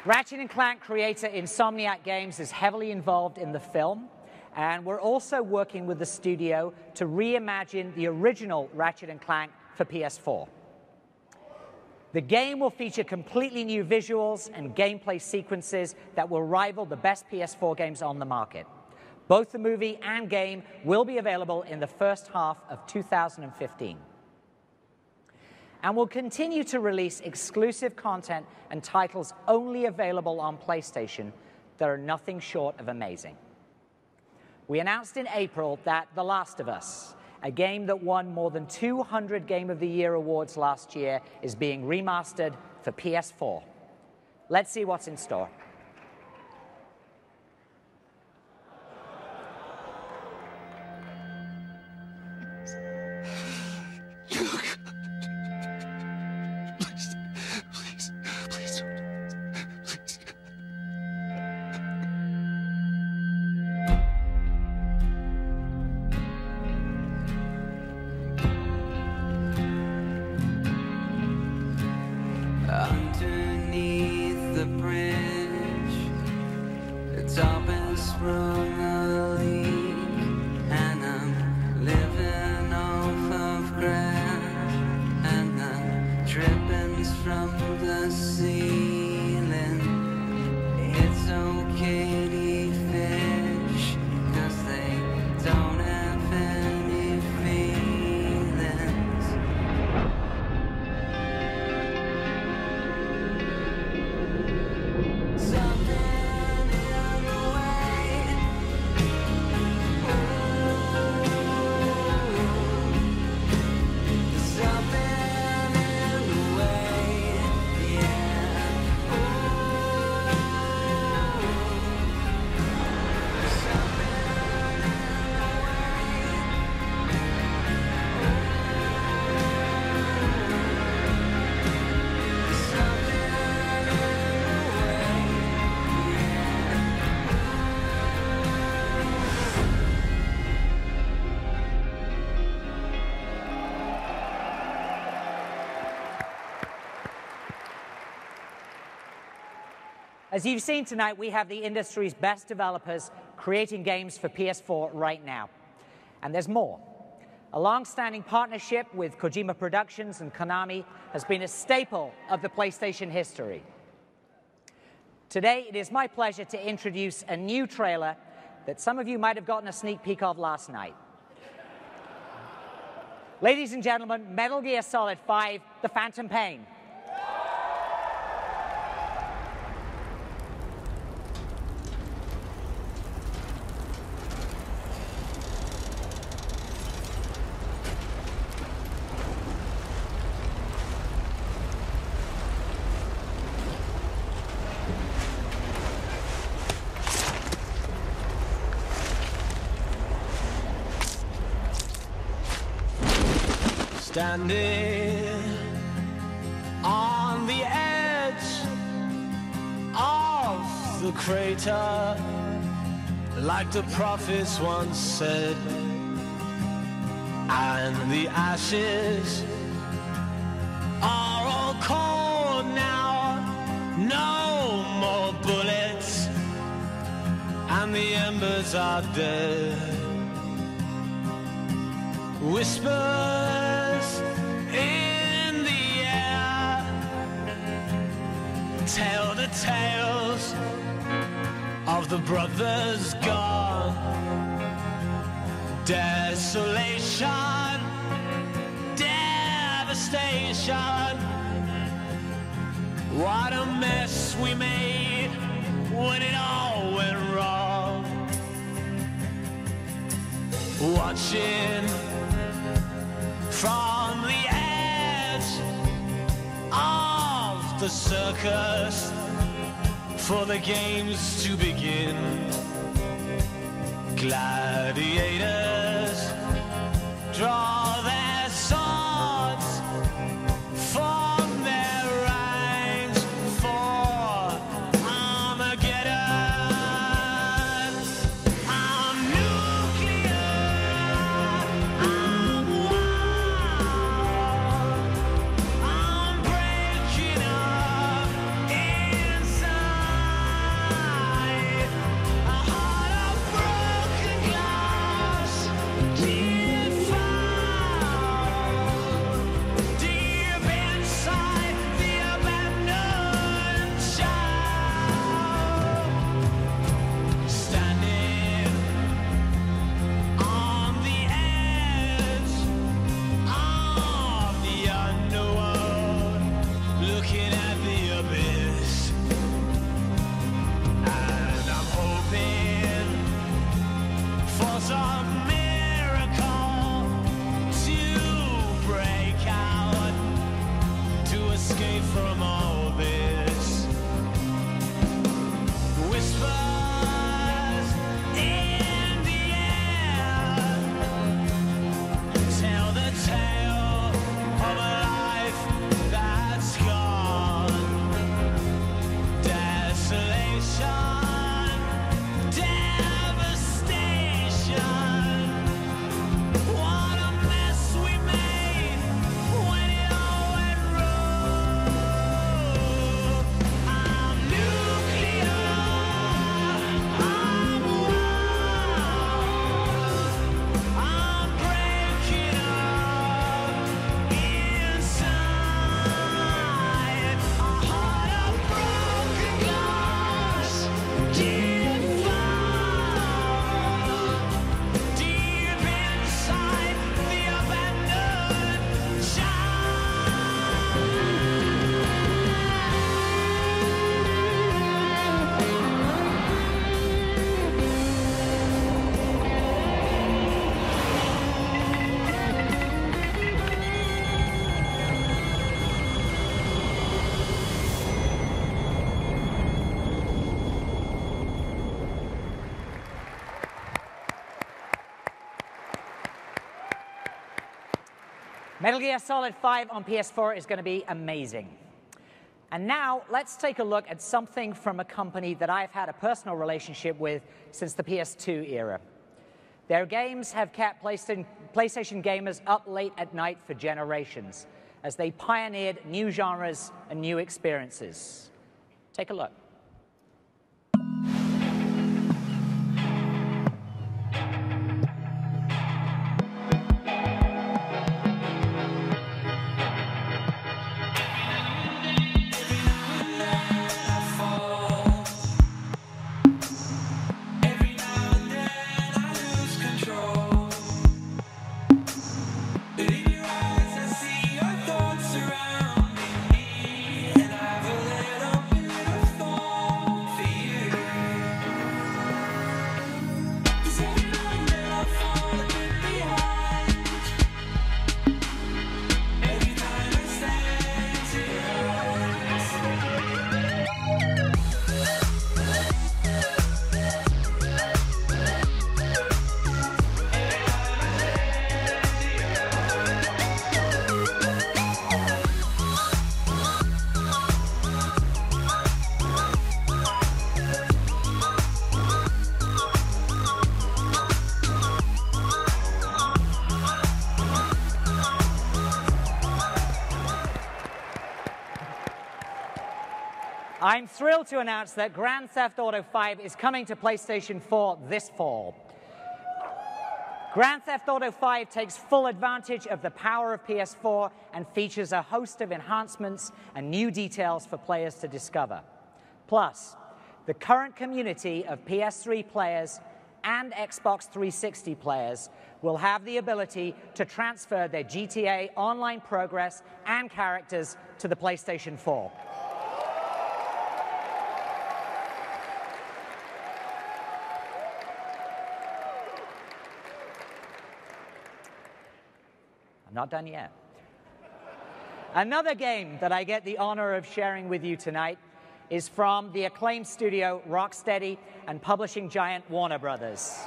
[SPEAKER 18] Ratchet Ratchet & Clank creator Insomniac Games is heavily involved in the film, and we're also working with the studio to reimagine the original Ratchet & Clank for PS4. The game will feature completely new visuals and gameplay sequences that will rival the best PS4 games on the market. Both the movie and game will be available in the first half of 2015. And we'll continue to release exclusive content and titles only available on PlayStation that are nothing short of amazing. We announced in April that The Last of Us, a game that won more than 200 Game of the Year awards last year, is being remastered for PS4. Let's see what's in store.
[SPEAKER 12] Underneath the bridge, the top has sprung a leak, and I'm living off of grass, and the drippings from the ceiling. It's okay to eat fish, 'cause they don't have any feelings.
[SPEAKER 18] As you've seen tonight, we have the industry's best developers creating games for PS4 right now. And there's more. A long-standing partnership with Kojima Productions and Konami has been a staple of the PlayStation history. Today, it is my pleasure to introduce a new trailer that some of you might have gotten a sneak peek of last night. Ladies and gentlemen, Metal Gear Solid 5: The Phantom Pain.
[SPEAKER 12] Standing on the edge of the crater, like the prophets once said, and the ashes are all cold now, no more bullets, and the embers are dead. Whispers in the air tell the tales of the brothers gone. Desolation, devastation. What a mess we made when it all went wrong. Watching from the edge of the circus for the games to begin. Gladiators draw their swords, form their ranks for Armageddon. I'm nuclear, I'm wild, I'm breaking up inside.
[SPEAKER 18] Metal Gear Solid 5 on PS4 is going to be amazing. And now, let's take a look at something from a company that I've had a personal relationship with since the PS2 era. Their games have kept PlayStation gamers up late at night for generations, as they pioneered new genres and new experiences. Take a look. I'm thrilled to announce that Grand Theft Auto 5 is coming to PlayStation 4 this fall. Grand Theft Auto 5 takes full advantage of the power of PS4 and features a host of enhancements and new details for players to discover. Plus, the current community of PS3 players and Xbox 360 players will have the ability to transfer their GTA Online progress and characters to the PlayStation 4. Not done yet. Another game that I get the honor of sharing with you tonight is from the acclaimed studio Rocksteady and publishing giant Warner Brothers.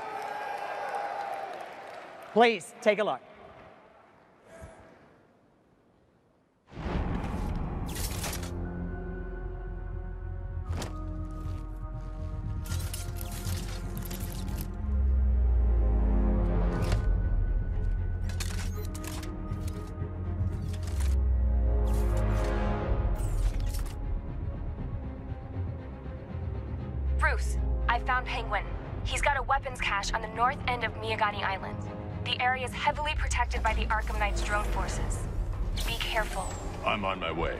[SPEAKER 18] Please take a look.
[SPEAKER 5] Bruce, I found Penguin. He's got a weapons cache on the north end of Miyagani Island. The area is heavily protected by the Arkham Knight's drone forces. Be careful.
[SPEAKER 15] I'm on my way.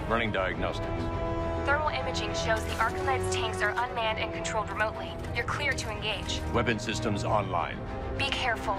[SPEAKER 20] Running diagnostics.
[SPEAKER 5] Thermal imaging shows the Arkham Knight's tanks are unmanned and controlled remotely. You're clear to engage.
[SPEAKER 20] Weapon systems online.
[SPEAKER 5] Be careful.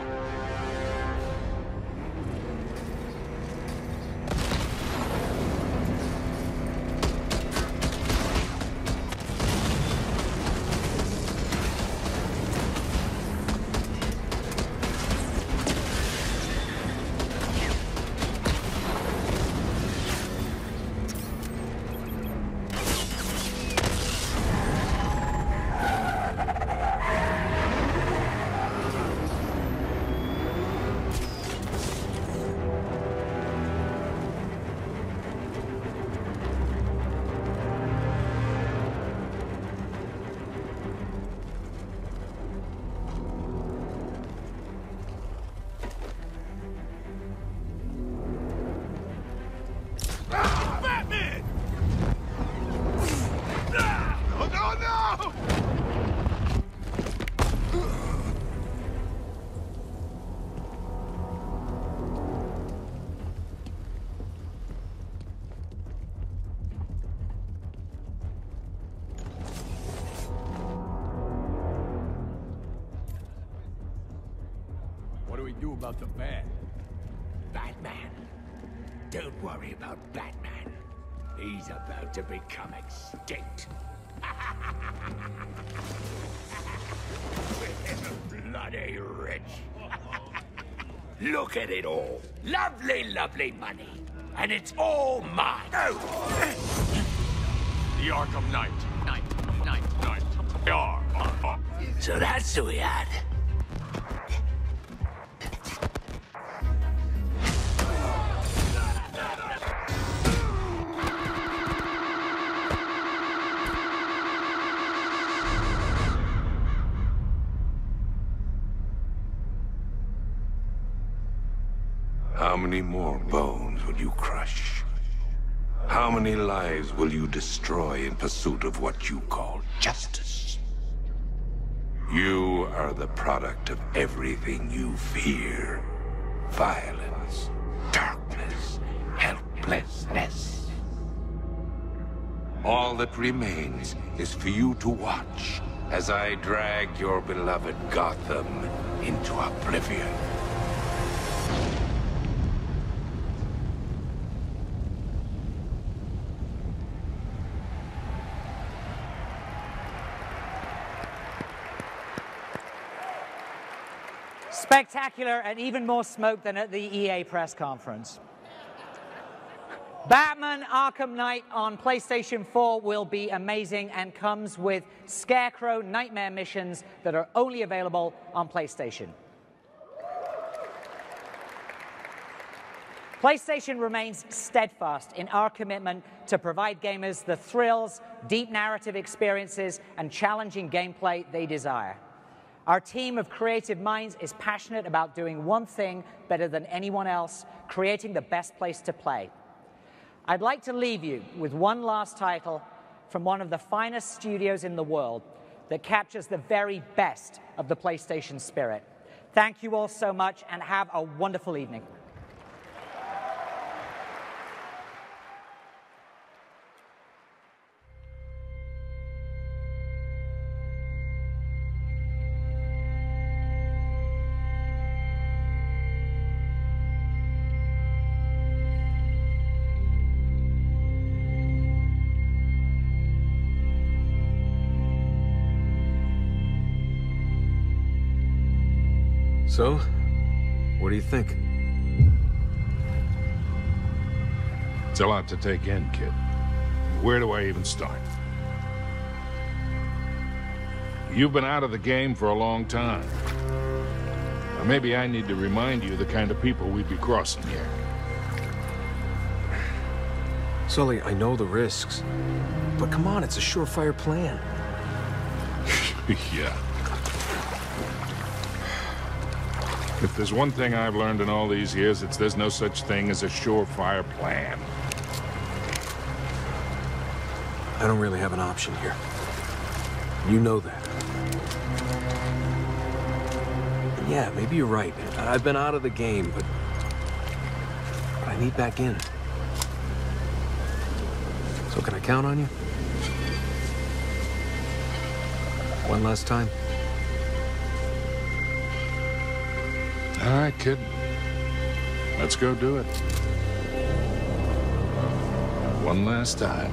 [SPEAKER 8] do about the fan?
[SPEAKER 9] Batman. Don't worry about Batman. He's about to become extinct. We're bloody rich. Look at it all. Lovely, lovely money. And it's all mine. Oh.
[SPEAKER 8] The Arkham Knight. Knight.
[SPEAKER 9] So that's who we had.
[SPEAKER 14] How many more bones will you crush? How many lives will you destroy in pursuit of what you call justice? You are the product of everything you fear. Violence, darkness, helplessness. All that remains is for you to watch as I drag your beloved Gotham into oblivion.
[SPEAKER 18] Spectacular and even more smoke than at the EA press conference. Batman Arkham Knight on PlayStation 4 will be amazing and comes with Scarecrow nightmare missions that are only available on PlayStation. PlayStation remains steadfast in our commitment to provide gamers the thrills, deep narrative experiences, and challenging gameplay they desire. Our team of creative minds is passionate about doing one thing better than anyone else, creating the best place to play. I'd like to leave you with one last title from one of the finest studios in the world that captures the very best of the PlayStation spirit. Thank you all so much and have a wonderful evening.
[SPEAKER 10] So, what do you think?
[SPEAKER 14] It's a lot to take in, kid. Where do I even start? You've been out of the game for a long time. Now, maybe I need to remind you the kind of people we'd be crossing here.
[SPEAKER 10] Sully, I know the risks. But come on, it's a surefire plan.
[SPEAKER 14] Yeah. If there's one thing I've learned in all these years, it's there's no such thing as a surefire plan.
[SPEAKER 10] I don't really have an option here. You know that. And yeah, maybe you're right. I've been out of the game, but I need back in. So can I count on you? One last time.
[SPEAKER 14] All right, kid. Let's go do it. One last time.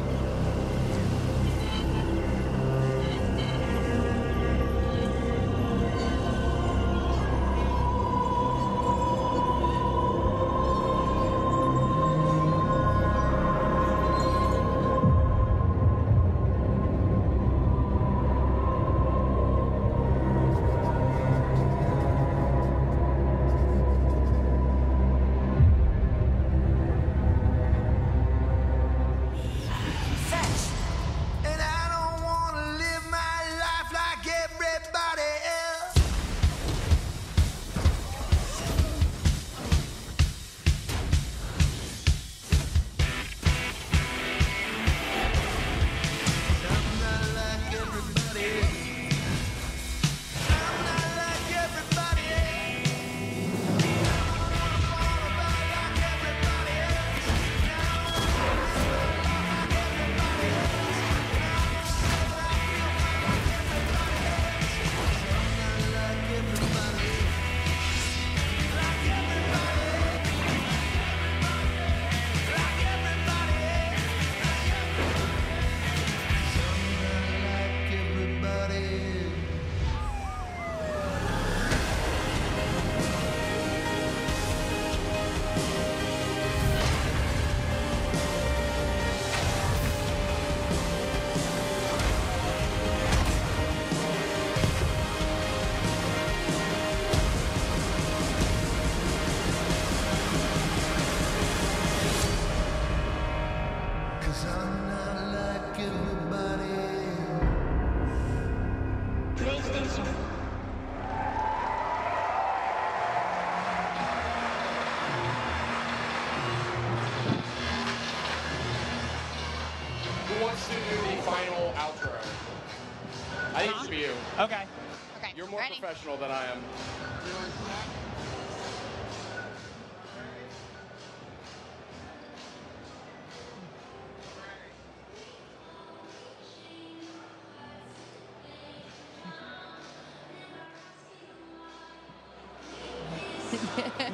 [SPEAKER 13] wants to do the final outro? I think it should be you.
[SPEAKER 18] Okay.
[SPEAKER 17] Okay.
[SPEAKER 13] You're more
[SPEAKER 17] ready?
[SPEAKER 13] professional than I am.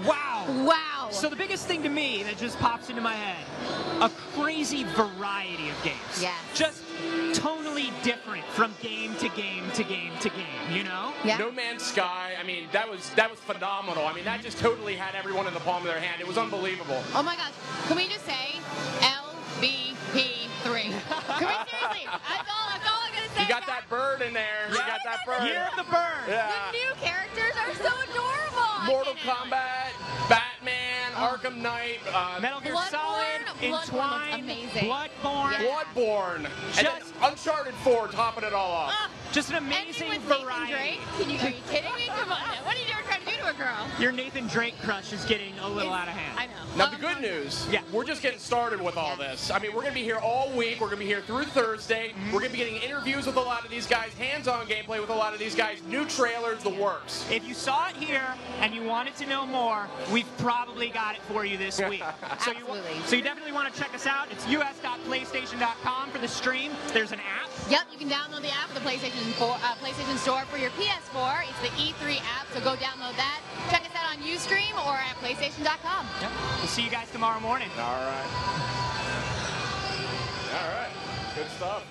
[SPEAKER 21] Wow.
[SPEAKER 17] Wow.
[SPEAKER 21] So the biggest thing to me that just pops into my head, a crazy variety of games.
[SPEAKER 17] Yes.
[SPEAKER 21] Just tonally different from game to game to game to game, you know?
[SPEAKER 17] Yeah.
[SPEAKER 13] No Man's Sky, I mean, that was phenomenal. I mean, that just totally had everyone in the palm of their hand. It was unbelievable.
[SPEAKER 17] Oh my gosh. Can we just say LBP3? Can we seriously? That's all I'm going to say.
[SPEAKER 13] You got that bird in there. You got that bird.
[SPEAKER 21] Year of the bird.
[SPEAKER 13] Yeah.
[SPEAKER 17] The new characters are so adorable.
[SPEAKER 13] Mortal Kombat, Batman, Arkham Knight,
[SPEAKER 21] Metal Gear
[SPEAKER 17] Bloodborne?
[SPEAKER 21] Solid,
[SPEAKER 17] Bloodborne
[SPEAKER 21] Entwined,
[SPEAKER 17] looks amazing.
[SPEAKER 21] Bloodborne.
[SPEAKER 17] Yeah.
[SPEAKER 13] Bloodborne, and then Uncharted 4 topping it all off.
[SPEAKER 21] Just an amazing
[SPEAKER 17] Ending with
[SPEAKER 21] variety.
[SPEAKER 17] Nathan Drake? Are you kidding me? Come on now. What are you ever trying to do to a girl?
[SPEAKER 21] Your Nathan Drake crush is getting a little out of hand.
[SPEAKER 17] I know.
[SPEAKER 13] Now the good news, we're just getting started with all this. I mean, we're going to be here all week. We're going to be here through Thursday. We're going to be getting interviews with a lot of these guys, hands-on gameplay with a lot of these guys, new trailers, the works.
[SPEAKER 21] If you saw it here and you wanted to know more, we've probably got it for you this week. So you definitely want to check us out. It's us.playstation.com for the stream. There's an app.
[SPEAKER 17] Yep, you can download the app for the PlayStation Store for your PS4. It's the E3 app, so go download that. Check us out on Ustream or at PlayStation.com.
[SPEAKER 21] Yep. We'll see you guys tomorrow morning.
[SPEAKER 13] All right. All right. Good stuff.